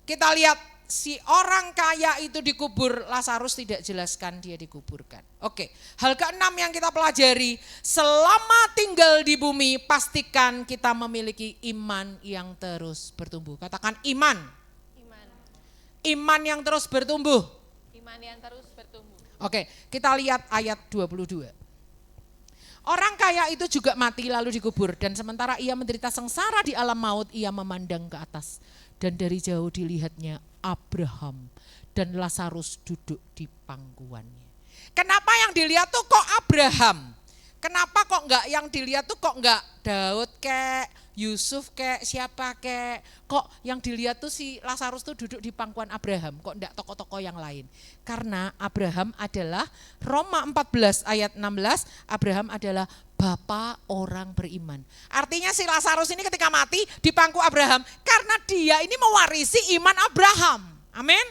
Kita lihat si orang kaya itu dikubur, Lazarus tidak jelaskan dia dikuburkan. Oke, hal keenam yang kita pelajari, selama tinggal di bumi pastikan kita memiliki iman yang terus bertumbuh. Katakan iman. Iman yang terus bertumbuh. Iman yang terus bertumbuh. Oke, kita lihat ayat 22. Orang kaya itu juga mati lalu dikubur, dan sementara ia menderita sengsara di alam maut, ia memandang ke atas dan dari jauh dilihatnya Abraham dan Lazarus duduk di pangkuannya. Kenapa yang dilihat tuh kok Abraham? Kenapa kok enggak yang dilihat tuh kok enggak Daud kek, Yusuf kek, siapa kek? Kok yang dilihat tuh si Lazarus tuh duduk di pangkuan Abraham, kok enggak tokoh-tokoh yang lain? Karena Abraham adalah, Roma 14 ayat 16, Abraham adalah bapa orang beriman. Artinya si Lazarus ini ketika mati di pangku Abraham, karena dia ini mewarisi iman Abraham. Amin.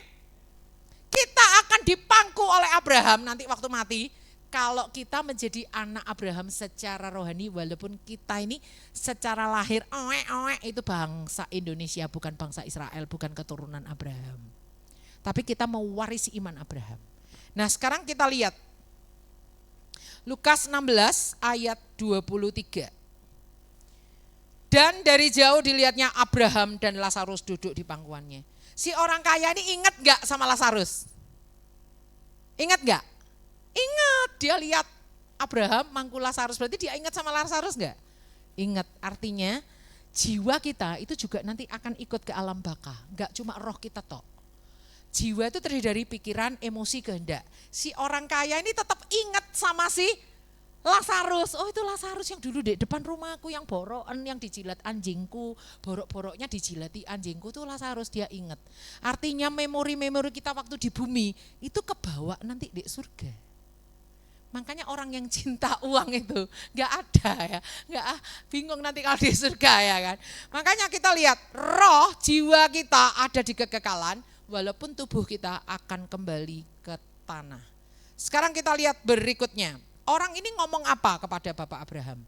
Kita akan dipangku oleh Abraham nanti waktu mati. Kalau kita menjadi anak Abraham secara rohani, walaupun kita ini secara lahir itu bangsa Indonesia, bukan bangsa Israel, bukan keturunan Abraham. Tapi kita mewarisi iman Abraham. Nah sekarang kita lihat Lukas 16 ayat 23. Dan dari jauh dilihatnya Abraham dan Lazarus duduk di pangkuannya. Si orang kaya ini ingat gak sama Lazarus? Ingat gak? Ingat, dia lihat Abraham mangku Lazarus, berarti dia ingat sama Lazarus enggak? Ingat, artinya jiwa kita itu juga nanti akan ikut ke alam baka, enggak cuma roh kita toh. Jiwa itu terdiri dari pikiran, emosi, kehendak. Si orang kaya ini tetap ingat sama si Lazarus. Oh itu Lazarus yang dulu di depan rumahku, yang borokan, yang dijilat anjingku, borok-boroknya dijilati anjingku, tuh Lazarus, dia ingat. Artinya memori-memori kita waktu di bumi itu kebawa nanti di surga. Makanya orang yang cinta uang itu gak ada ya, bingung nanti kalau di surga ya kan. Makanya kita lihat roh jiwa kita ada di kekekalan, walaupun tubuh kita akan kembali ke tanah. Sekarang kita lihat berikutnya, orang ini ngomong apa kepada Bapak Abraham?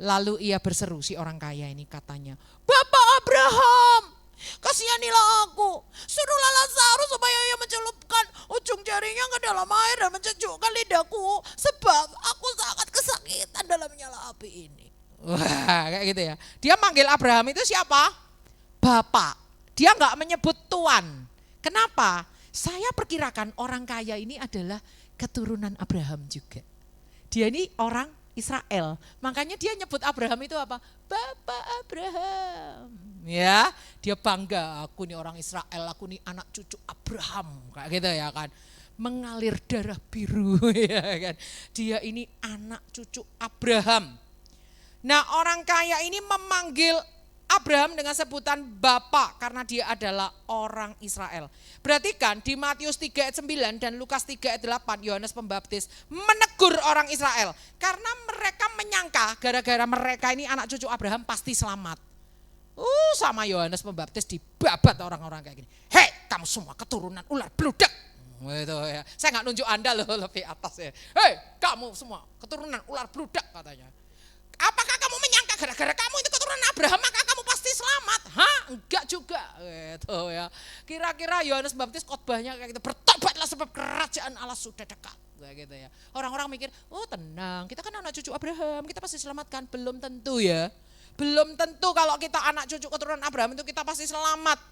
Lalu ia berseru, si orang kaya ini katanya, Bapak Abraham, kasihanilah aku, suruhlah Lazarus supaya ia mencelupkan ujung jarinya ke dalam air dan mencejukkan lidahku, sebab aku sangat kesakitan dalam nyala api ini. Wah kayak gitu ya. Dia manggil Abraham itu siapa? Bapak. Dia enggak menyebut Tuan. Kenapa? Saya perkirakan orang kaya ini adalah keturunan Abraham juga. Dia ini orang Israel, makanya dia nyebut Abraham itu apa? Bapak Abraham. Ya, dia bangga, aku nih orang Israel, aku nih anak cucu Abraham, kayak gitu ya kan. Mengalir darah biru ya kan. Dia ini anak cucu Abraham. Nah, orang kaya ini memanggil Abraham dengan sebutan Bapak karena dia adalah orang Israel. Berarti kan di Matius 3 ayat 9 dan Lukas 3 ayat 8 Yohanes Pembaptis menegur orang Israel. Karena mereka menyangka gara-gara mereka ini anak cucu Abraham pasti selamat. Sama Yohanes Pembaptis dibabat orang-orang kayak gini. Hei, kamu semua keturunan ular bludak. Gitu ya. Saya nggak nunjuk Anda loh lebih atas ya. Hei, kamu semua keturunan ular bludak katanya. Apakah kamu menyangka gara-gara kamu itu keturunan Abraham maka kamu pasti selamat? Hah? Enggak juga. Gitu ya. Kira-kira Yohanes Pembaptis khotbahnya kayak gitu. Bertobatlah sebab kerajaan Allah sudah dekat. Gitu ya. Orang-orang mikir, oh tenang, kita kan anak cucu Abraham, kita pasti selamatkan. Belum tentu ya. Belum tentu kalau kita anak cucu keturunan Abraham itu kita pasti selamat.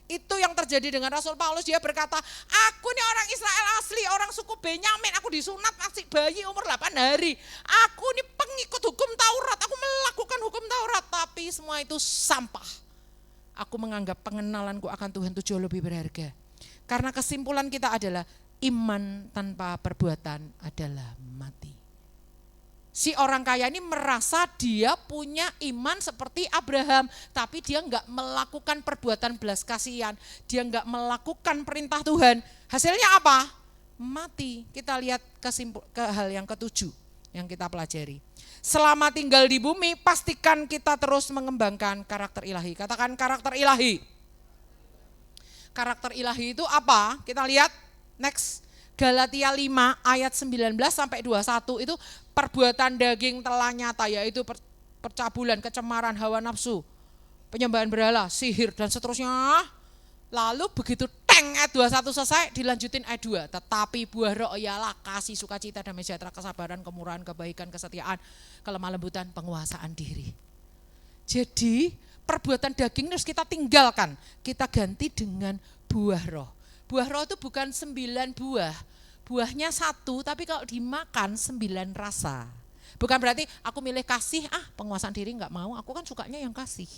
Itu yang terjadi dengan Rasul Paulus, dia berkata, aku ini orang Israel asli, orang suku Benyamin, aku disunat masih bayi umur 8 hari. Aku ini pengikut hukum Taurat, aku melakukan hukum Taurat, tapi semua itu sampah. Aku menganggap pengenalanku akan Tuhan itu jauh lebih berharga. Karena kesimpulan kita adalah iman tanpa perbuatan adalah mati. Si orang kaya ini merasa dia punya iman seperti Abraham, tapi dia enggak melakukan perbuatan belas kasihan, dia enggak melakukan perintah Tuhan. Hasilnya apa? Mati. Kita lihat ke hal yang ketujuh yang kita pelajari. Selama tinggal di bumi, pastikan kita terus mengembangkan karakter ilahi. Katakan karakter ilahi. Karakter ilahi itu apa? Kita lihat next. Galatia 5 ayat 19 sampai 21 itu perbuatan daging telah nyata, yaitu percabulan, kecemaran, hawa nafsu, penyembahan berhala, sihir dan seterusnya. Lalu begitu ayat 21 selesai dilanjutin ayat 2. Tetapi buah roh ialah kasih, sukacita, damai sejahtera, kesabaran, kemurahan, kebaikan, kesetiaan, kelemah lembutan, penguasaan diri. Jadi perbuatan daging harus kita tinggalkan, kita ganti dengan buah roh. Buah roh itu bukan 9 buah, buahnya 1, tapi kalau dimakan 9 rasa. Bukan berarti aku milih kasih, penguasaan diri enggak mau, aku kan sukanya yang kasih.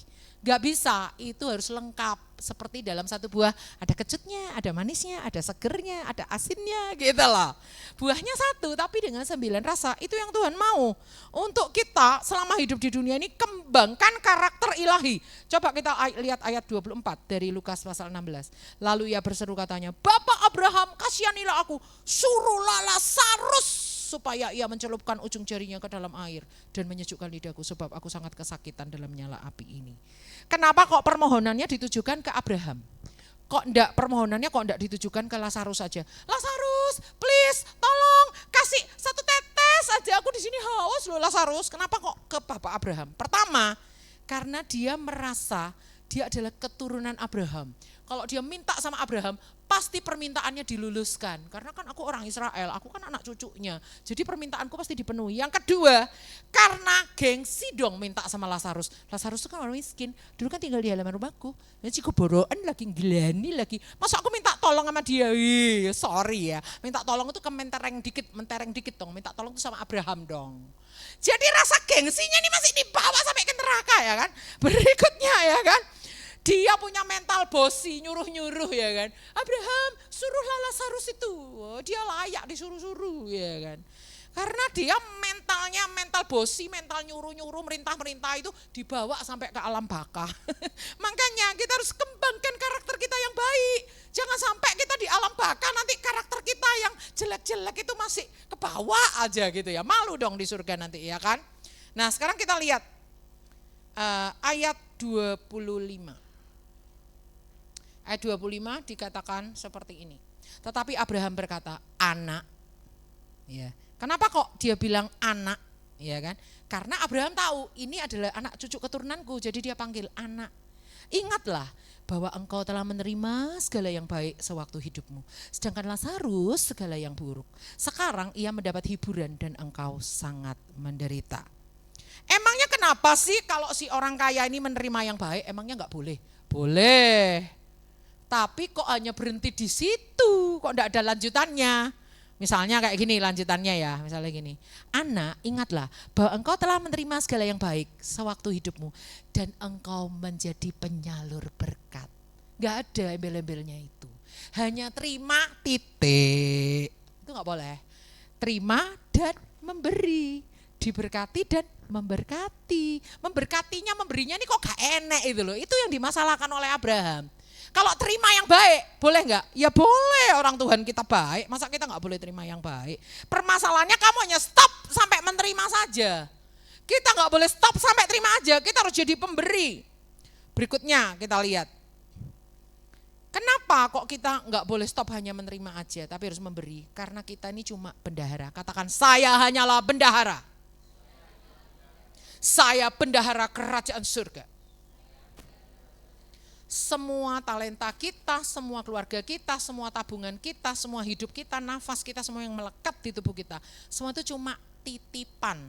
Enggak bisa, itu harus lengkap. Seperti dalam satu buah, ada kecutnya, ada manisnya, ada segernya, ada asinnya gitu loh. Buahnya 1, tapi dengan 9 rasa, itu yang Tuhan mau. Untuk kita selama hidup di dunia ini, kembangkan karakter ilahi. Coba kita lihat ayat 24 dari Lukas pasal 16. Lalu ia berseru katanya, Bapak Abraham, kasihanilah aku, suruhlah Lazarus supaya ia mencelupkan ujung jarinya ke dalam air dan menyejukkan lidahku sebab aku sangat kesakitan dalam nyala api ini. Kenapa kok permohonannya ditujukan ke Abraham? Permohonannya kok enggak ditujukan ke Lazarus saja? Lazarus, please, tolong kasih 1 tetes aja, aku di sini haus loh Lazarus. Kenapa kok ke Bapak Abraham? Pertama, karena dia merasa dia adalah keturunan Abraham. Kalau dia minta sama Abraham, pasti permintaannya diluluskan. Karena kan aku orang Israel, aku kan anak cucunya. Jadi permintaanku pasti dipenuhi. Yang kedua, karena gengsi dong minta sama Lazarus. Lazarus itu kan orang miskin, dulu kan tinggal di halaman rumahku. Jadi keboroan lagi, gilani lagi. Masa aku minta tolong sama dia? Sorry ya, minta tolong itu ke mentereng dikit dong. Minta tolong itu sama Abraham dong. Jadi rasa gengsinya ini masih dibawa sampai ke neraka ya kan. Berikutnya ya kan. Dia punya mental bosi, nyuruh-nyuruh ya kan. Abraham, suruhlah Lazarus itu. Dia layak disuruh-suruh ya kan. Karena dia mentalnya mental bosi, mental nyuruh-nyuruh, merintah-merintah itu dibawa sampai ke alam baka. Makanya kita harus kembangkan karakter kita yang baik. Jangan sampai kita di alam baka nanti karakter kita yang jelek-jelek itu masih ke bawah aja gitu ya. Malu dong di surga nanti ya kan. Nah sekarang kita lihat ayat 25. Ayat 25 dikatakan seperti ini. Tetapi Abraham berkata, anak. Ya. Kenapa kok dia bilang anak? Ya kan? Karena Abraham tahu ini adalah anak cucu keturunanku, jadi dia panggil anak. Ingatlah bahwa engkau telah menerima segala yang baik sewaktu hidupmu. Sedangkan Lazarus segala yang buruk. Sekarang ia mendapat hiburan dan engkau sangat menderita. Emangnya kenapa sih kalau si orang kaya ini menerima yang baik, emangnya enggak boleh? Boleh. Tapi kok hanya berhenti di situ kok enggak ada lanjutannya. Misalnya kayak gini lanjutannya ya, misalnya gini. Anak, ingatlah bahwa engkau telah menerima segala yang baik sewaktu hidupmu dan engkau menjadi penyalur berkat. Enggak ada embel-embelnya itu. Hanya terima titik. Itu enggak boleh. Terima dan memberi. Diberkati dan memberkati. Memberkatinya, memberinya ini kok gak enak itu loh. Itu yang dimasalahkan oleh Abraham. Kalau terima yang baik, boleh nggak? Ya boleh, orang Tuhan kita baik. Masa kita nggak boleh terima yang baik? Permasalahannya kamu hanya stop sampai menerima saja. Kita nggak boleh stop sampai terima aja, kita harus jadi pemberi. Berikutnya kita lihat. Kenapa kok kita nggak boleh stop hanya menerima aja, tapi harus memberi? Karena kita ini cuma bendahara. Katakan, saya hanyalah bendahara. Saya bendahara kerajaan surga. Semua talenta kita, semua keluarga kita, semua tabungan kita, semua hidup kita, nafas kita, semua yang melekat di tubuh kita. Semua itu cuma titipan.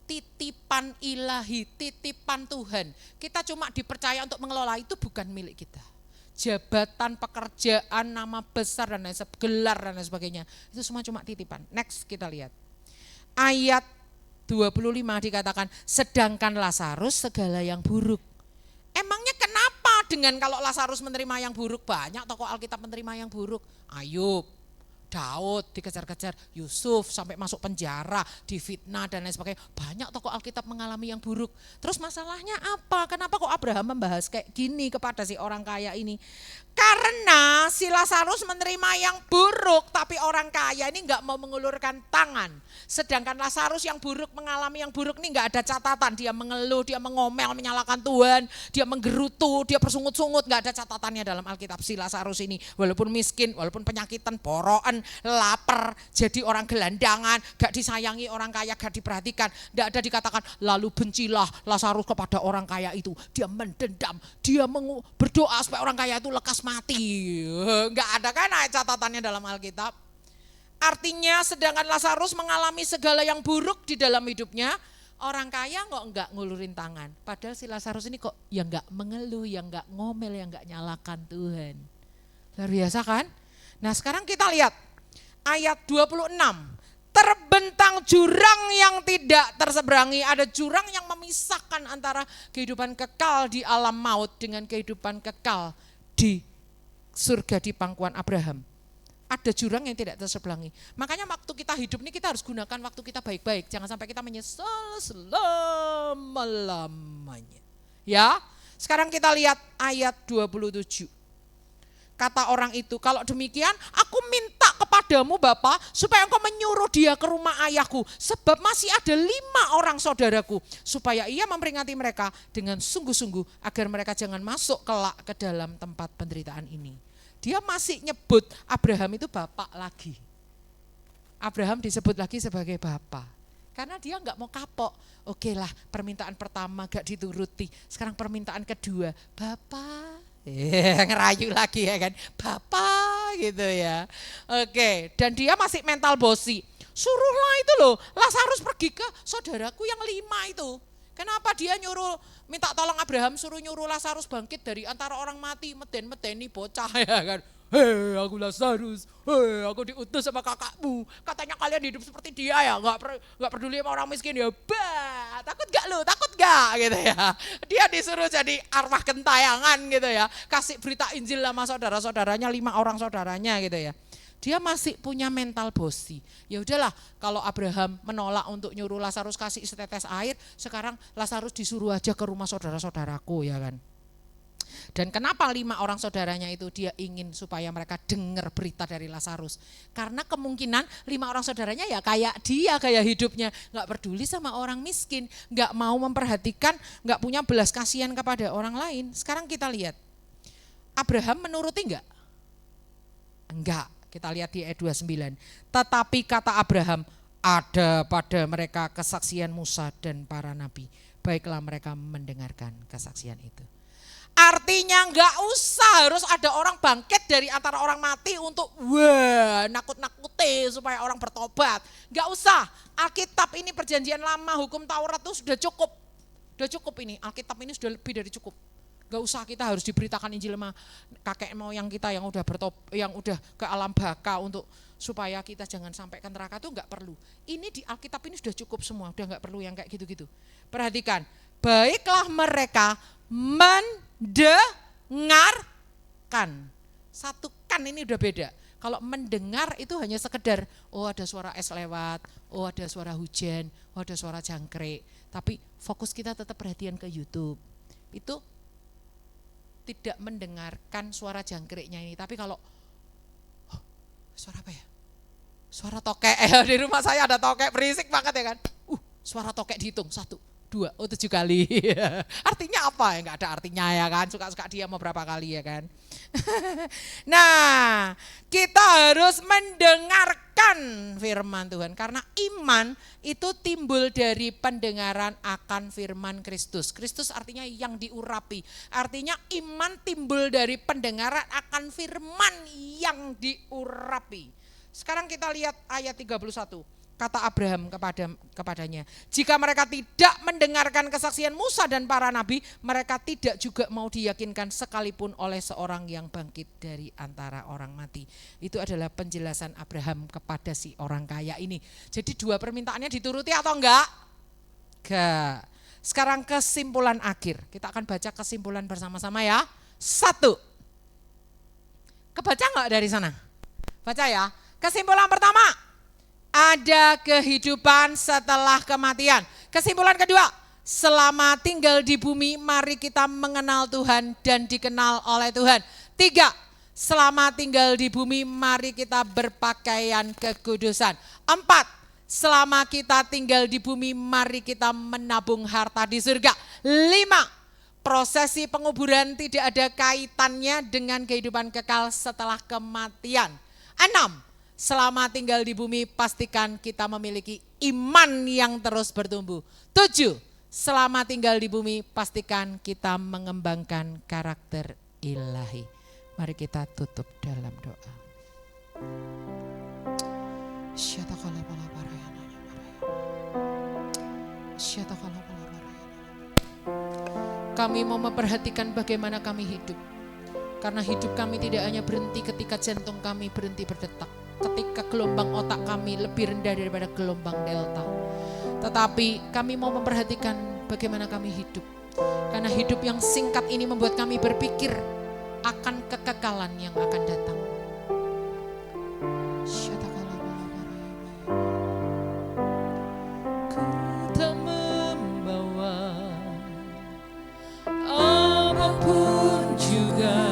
Titipan ilahi, titipan Tuhan. Kita cuma dipercaya untuk mengelola, itu bukan milik kita. Jabatan, pekerjaan, nama besar, dan lain sebagainya, gelar dan lain sebagainya. Itu semua cuma titipan. Next kita lihat. Ayat 25 dikatakan, sedangkan Lazarus segala yang buruk. Emangnya kenapa dengan kalau Lazarus menerima yang buruk? Banyak tokoh Alkitab menerima yang buruk. Ayub, Daud dikejar-kejar, Yusuf sampai masuk penjara, difitnah dan lain sebagainya. Banyak tokoh Alkitab mengalami yang buruk. Terus masalahnya apa? Kenapa kok Abraham membahas kayak gini kepada si orang kaya ini? Karena si Lazarus menerima yang buruk, tapi orang kaya ini enggak mau mengulurkan tangan. Sedangkan Lazarus yang buruk mengalami yang buruk ini enggak ada catatan. Dia mengeluh, dia mengomel, menyalahkan Tuhan, dia menggerutu, dia bersungut-sungut. Enggak ada catatannya dalam Alkitab si Lazarus ini. Walaupun miskin, walaupun penyakitan, borokan, lapar, jadi orang gelandangan, gak disayangi orang kaya, gak diperhatikan. Enggak ada dikatakan, lalu bencilah Lazarus kepada orang kaya itu. Dia mendendam, dia berdoa supaya orang kaya itu lekas mati. Enggak ada kan catatannya dalam Alkitab. Artinya sedangkan Lazarus mengalami segala yang buruk di dalam hidupnya, orang kaya kok enggak ngulurin tangan. Padahal si Lazarus ini kok yang enggak mengeluh, yang enggak ngomel, yang enggak nyalakan Tuhan. Luar biasa kan? Nah sekarang kita lihat ayat 26. Terbentang jurang yang tidak terseberangi. Ada jurang yang memisahkan antara kehidupan kekal di alam maut dengan kehidupan kekal di surga di pangkuan Abraham. Ada jurang yang tidak terseberangi. Makanya waktu kita hidup ini kita harus gunakan waktu kita baik-baik. Jangan sampai kita menyesal selama-lamanya. Ya, sekarang kita lihat ayat 27. Kata orang itu, kalau demikian aku minta kepadamu Bapa supaya engkau menyuruh dia ke rumah ayahku. Sebab masih ada 5 orang saudaraku. Supaya ia memperingati mereka dengan sungguh-sungguh agar mereka jangan masuk kelak ke dalam tempat penderitaan ini. Dia masih nyebut Abraham itu bapak lagi. Abraham disebut lagi sebagai bapak. Karena dia enggak mau kapok. Oke lah, permintaan pertama gak dituruti. Sekarang permintaan kedua, bapak. Ngerayu lagi ya kan, bapak gitu ya. Oke, dan dia masih mental bosi. Suruhlah itu loh, Lazarus pergi ke saudaraku yang 5 itu. Kenapa dia nyuruh, minta tolong Abraham suruh nyuruh Lazarus bangkit dari antara orang mati, meden-medeni bocah ya kan. Hei aku Lazarus, hei aku diutus sama kakakmu, katanya kalian hidup seperti dia ya, gak peduli sama orang miskin ya, bah, takut gak lu, takut gak gitu ya. Dia disuruh jadi arwah gentayangan gitu ya, kasih berita Injil sama saudara-saudaranya, 5 orang saudaranya gitu ya. Dia masih punya mental bosi. Ya udahlah, kalau Abraham menolak untuk nyuruh Lazarus kasih setetes air, sekarang Lazarus disuruh aja ke rumah saudara-saudaraku ya kan. Dan kenapa 5 orang saudaranya itu dia ingin supaya mereka dengar berita dari Lazarus? Karena kemungkinan 5 orang saudaranya ya kayak dia, kayak hidupnya. Gak peduli sama orang miskin, gak mau memperhatikan, gak punya belas kasihan kepada orang lain. Sekarang kita lihat, Abraham menuruti enggak? Enggak, kita lihat di ayat 29. Tetapi kata Abraham, ada pada mereka kesaksian Musa dan para nabi. Baiklah mereka mendengarkan kesaksian itu. Artinya enggak usah harus ada orang bangkit dari antara orang mati untuk nakut-nakuti supaya orang bertobat. Enggak usah. Alkitab ini perjanjian lama, hukum Taurat itu sudah cukup. Sudah cukup ini. Alkitab ini sudah lebih dari cukup. Gak usah kita harus diberitakan Injil sama kakek moyang kita yang udah ke alam baka untuk supaya kita jangan sampai ke neraka, itu gak perlu. Ini di Alkitab ini sudah cukup semua, udah gak perlu yang kayak gitu-gitu. Perhatikan, baiklah mereka mendengarkan. Satu kan ini udah beda. Kalau mendengar itu hanya sekedar, oh ada suara es lewat, oh ada suara hujan, oh ada suara jangkrik. Tapi fokus kita tetap perhatian ke YouTube. Itu tidak mendengarkan suara jangkriknya ini. Tapi kalau, oh, suara apa ya? Suara tokek, di rumah saya ada tokek berisik banget ya kan. Suara tokek dihitung, 1, 2, 7 kali. Artinya apa ya? Enggak ada artinya ya kan, suka-suka dia mau berapa kali ya kan. Nah, kita harus mendengarkan firman Tuhan. Karena iman itu timbul dari pendengaran akan firman Kristus. Kristus artinya yang diurapi. Artinya iman timbul dari pendengaran akan firman yang diurapi. Sekarang kita lihat ayat 31. Kata Abraham kepadanya, jika mereka tidak mendengarkan kesaksian Musa dan para nabi, mereka tidak juga mau diyakinkan sekalipun oleh seorang yang bangkit dari antara orang mati. Itu adalah penjelasan Abraham kepada si orang kaya ini. Jadi 2 permintaannya dituruti atau enggak? Enggak. Sekarang kesimpulan akhir. Kita akan baca kesimpulan bersama-sama ya. 1. Kebaca enggak dari sana? Baca ya. Kesimpulan pertama, ada kehidupan setelah kematian. Kesimpulan kedua, selama tinggal di bumi mari kita mengenal Tuhan dan dikenal oleh Tuhan. 3, selama tinggal di bumi mari kita berpakaian kekudusan. 4, selama kita tinggal di bumi mari kita menabung harta di surga. 5, prosesi penguburan tidak ada kaitannya dengan kehidupan kekal setelah kematian. 6, selama tinggal di bumi pastikan kita memiliki iman yang terus bertumbuh. 7, selama tinggal di bumi pastikan kita mengembangkan karakter ilahi. Mari kita tutup dalam doa. Kami mau memperhatikan bagaimana kami hidup. Karena hidup kami tidak hanya berhenti ketika jantung kami berhenti berdetak, ketika gelombang otak kami lebih rendah daripada gelombang delta. Tetapi kami mau memperhatikan bagaimana kami hidup. Karena hidup yang singkat ini membuat kami berpikir akan kekekalan yang akan datang. Ku tak membawa apapun juga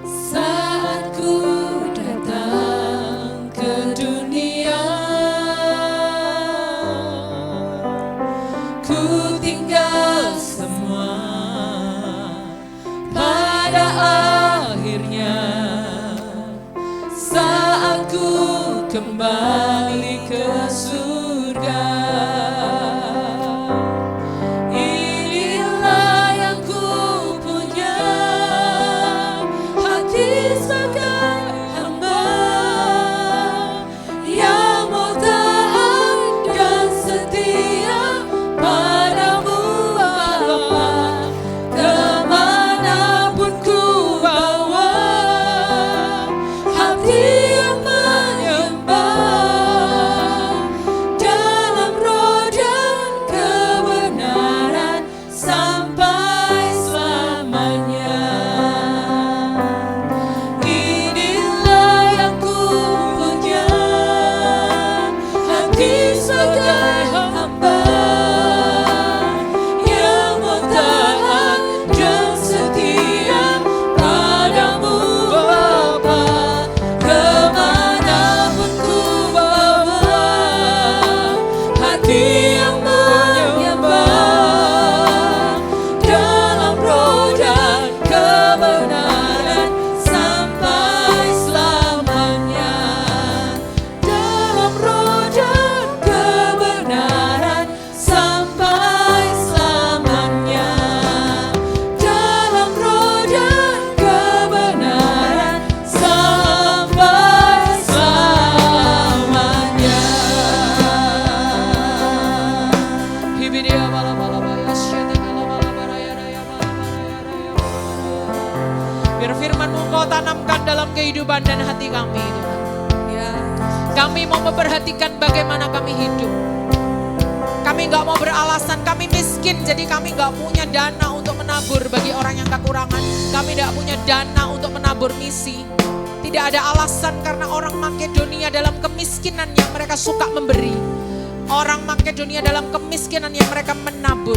saat ku datang ke dunia. Ku tinggal semua pada akhirnya saat ku kembali ke surga. Inilah yang ku punya, hati sebagai hamba yang mau taat dan setia padamu Bapa. Kemanapun ku bawa, hati yang menyembah dalam roh dan kebenaran sampai selamanya. Inilah yang ku punya, hati sebagai hamba yang mau taat dan setia padamu Bapa. Kemanapun ku bawa, hati yang menyembah dalam roh dan kebenaran sampai selamanya. Dalam roh dan kebenaran sampai selamanya. Dalam roh dan kebenaran sampai selamanya. Hibiria bala bala baya syaitan bala bala baraya raya bala bala Biar firman-Mu Kau tanamkan dalam kehidupan dan hati kami Tuhan. Ya. Kami mau memperhatikan bagaimana kami hidup. Kami gak mau beralasan, kami miskin jadi kami gak punya dana untuk menabur bagi orang yang kekurangan. Kami gak punya dana untuk menabur misi. Tidak ada alasan karena orang Makedonia dalam kemiskinannya mereka suka memberi. Orang Makedonia dalam kemiskinannya mereka menabur.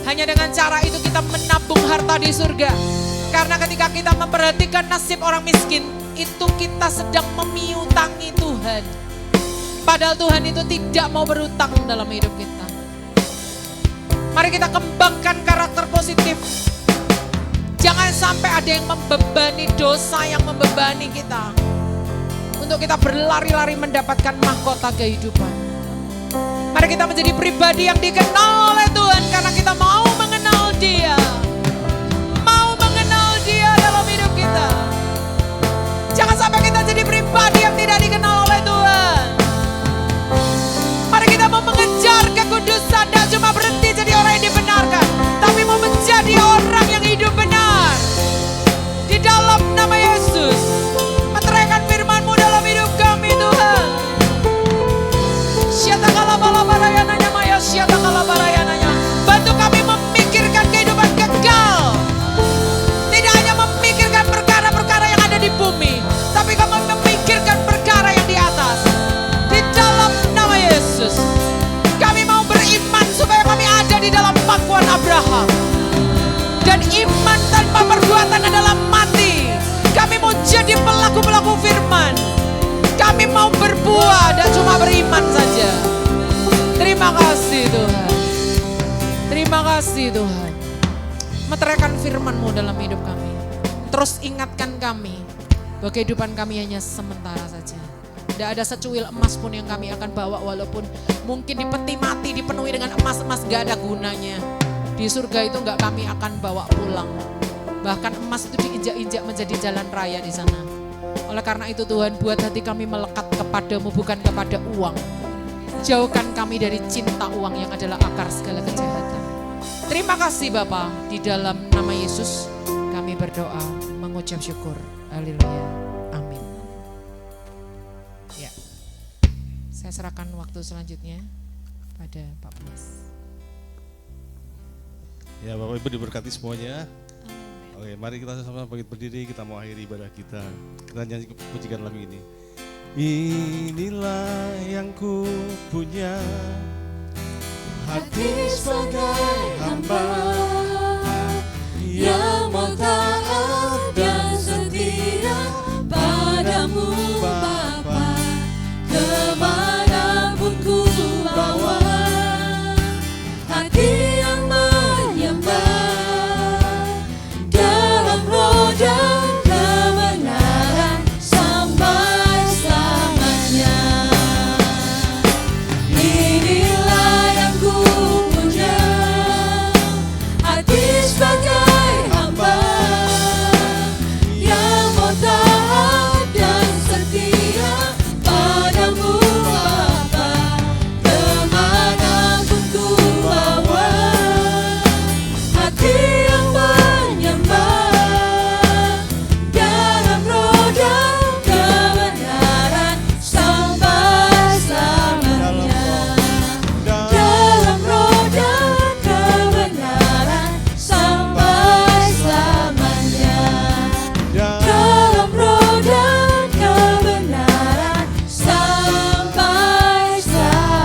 Hanya dengan cara itu kita menabung harta di surga. Karena ketika kita memperhatikan nasib orang miskin, itu kita sedang memiutangi Tuhan. Padahal Tuhan itu tidak mau berutang dalam hidup kita. Mari kita kembangkan karakter positif. Jangan sampai ada yang membebani dosa yang membebani kita. Untuk kita berlari-lari mendapatkan mahkota kehidupan. Mari kita menjadi pribadi yang dikenal oleh Tuhan karena kita mau mengenal Dia. Mau mengenal Dia dalam hidup kita. Jangan sampai kita jadi pribadi yang tidak dikenal oleh Tuhan. Mari kita mau mengejar kekudusan, dan cuma berhenti jadi orang yang dibenarkan, tapi mau menjadi orang yang hidup benar. Di dalam nama Yesus, meteraikan firman-Mu dalam hidup kami Tuhan. Syata-kala-bala-barayananya, Maya syata-kala-barayananya. Bantu kami memikirkan kehidupan kekal. Tidak hanya memikirkan perkara-perkara yang ada di bumi, tapi kami memikirkan perkara yang di atas. Di dalam nama Yesus, kami mau beriman supaya kami ada di dalam pangkuan Abraham. Dan iman tanpa perbuatan adalah mati. Kami mau jadi pelaku-pelaku firman. Kami mau berbuah dan cuma beriman saja. Terima kasih Tuhan. Terima kasih Tuhan. Meteraikan firman-Mu dalam hidup kami. Terus ingatkan kami bahwa kehidupan kami hanya sementara saja. Tidak ada secuil emas pun yang kami akan bawa, walaupun mungkin di peti mati dipenuhi dengan emas-emas gak ada gunanya. Di surga itu gak kami akan bawa pulang. Bahkan emas itu diinjak-injak menjadi jalan raya di sana. Oleh karena itu Tuhan, buat hati kami melekat kepadamu bukan kepada uang. Jauhkan kami dari cinta uang yang adalah akar segala kejahatan. Terima kasih Bapa, di dalam nama Yesus kami berdoa mengucap syukur. Haleluya. Amin. Ya. Saya serahkan waktu selanjutnya pada Pak Mas. Ya, Bapak Ibu diberkati semuanya. Oke, mari kita sama-sama bangkit berdiri, kita mau akhiri ibadah kita. Kita nyanyi pujikan lagu ini. Inilah yang ku punya, hati sebagai hamba yang mau taat dan setia padamu Bapa. Kemanapun ku bawa, hati yang menyembah dalam roh dan kebenaran sampai selamanya. Inilah yang ku punya, hati sebagai hamba yang mau taat dan setia padamu Bapa. Kemanapun ku bawa, hati yang menyembah dalam roh dan kebenaran sampai selamanya. Dalam roh dan kebenaran sampai selamanya. Dalam roh dan kebenaran sampai selamanya.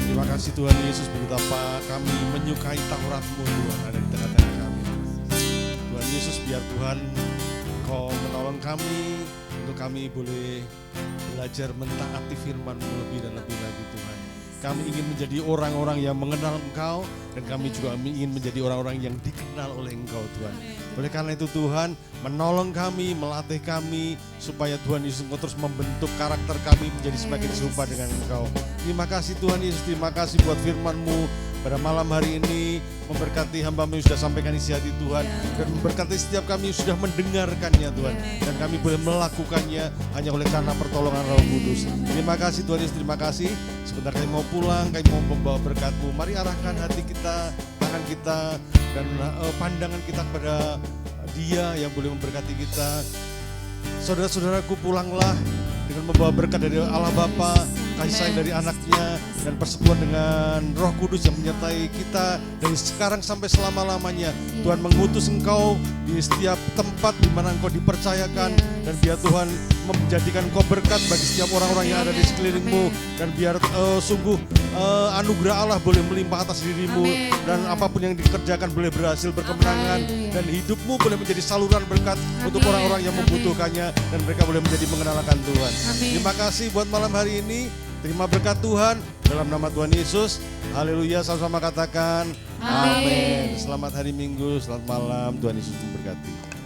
Terima kasih Tuhan Yesus, betapa kami menyukai Taurat-Mu Tuhan ada di tengah-tengah kami. Tuhan Yesus, biar Tuhan Kau menolong kami untuk kami boleh belajar mentaati firman-Mu lebih dan lebih lagi Tuhan. Kami ingin menjadi orang-orang yang mengenal Engkau, dan kami juga ingin menjadi orang-orang yang dikenal oleh Engkau Tuhan. Oleh karena itu Tuhan, menolong kami, melatih kami, supaya Tuhan Yesus Engkau terus membentuk karakter kami menjadi semakin serupa dengan Engkau. Terima kasih Tuhan Yesus, terima kasih buat firman-Mu pada malam hari ini. Memberkati hamba-Mu yang sudah sampaikan isi hati Tuhan, dan memberkati setiap kami yang sudah mendengarkannya Tuhan, dan kami boleh melakukannya hanya oleh karena pertolongan Roh Kudus. Terima kasih Tuhan Yesus, terima kasih. Sebentar kami mau pulang, kami mau membawa berkat-Mu. Mari arahkan hati kita kemenangan kita dan pandangan kita kepada Dia yang boleh memberkati kita. Saudara-saudaraku, pulanglah dengan membawa berkat dari Allah Bapa, kasih sayang dari anaknya, dan persekutuan dengan Roh Kudus yang menyertai kita dari sekarang sampai selama-lamanya. Tuhan mengutus engkau di setiap tempat di mana engkau dipercayakan, dan biar Tuhan menjadikan engkau berkat bagi setiap orang-orang yang ada di sekelilingmu, dan biar sungguh anugerah Allah boleh melimpah atas dirimu, dan apapun yang dikerjakan boleh berhasil berkemenangan, dan hidupmu boleh menjadi saluran berkat untuk orang-orang yang membutuhkannya, dan mereka boleh menjadi mengenalkan Tuhan. Terima kasih buat malam hari ini. Terima berkat Tuhan dalam nama Tuhan Yesus. Haleluya, sama-sama katakan amin. Selamat hari Minggu, selamat malam, Tuhan Yesus memberkati.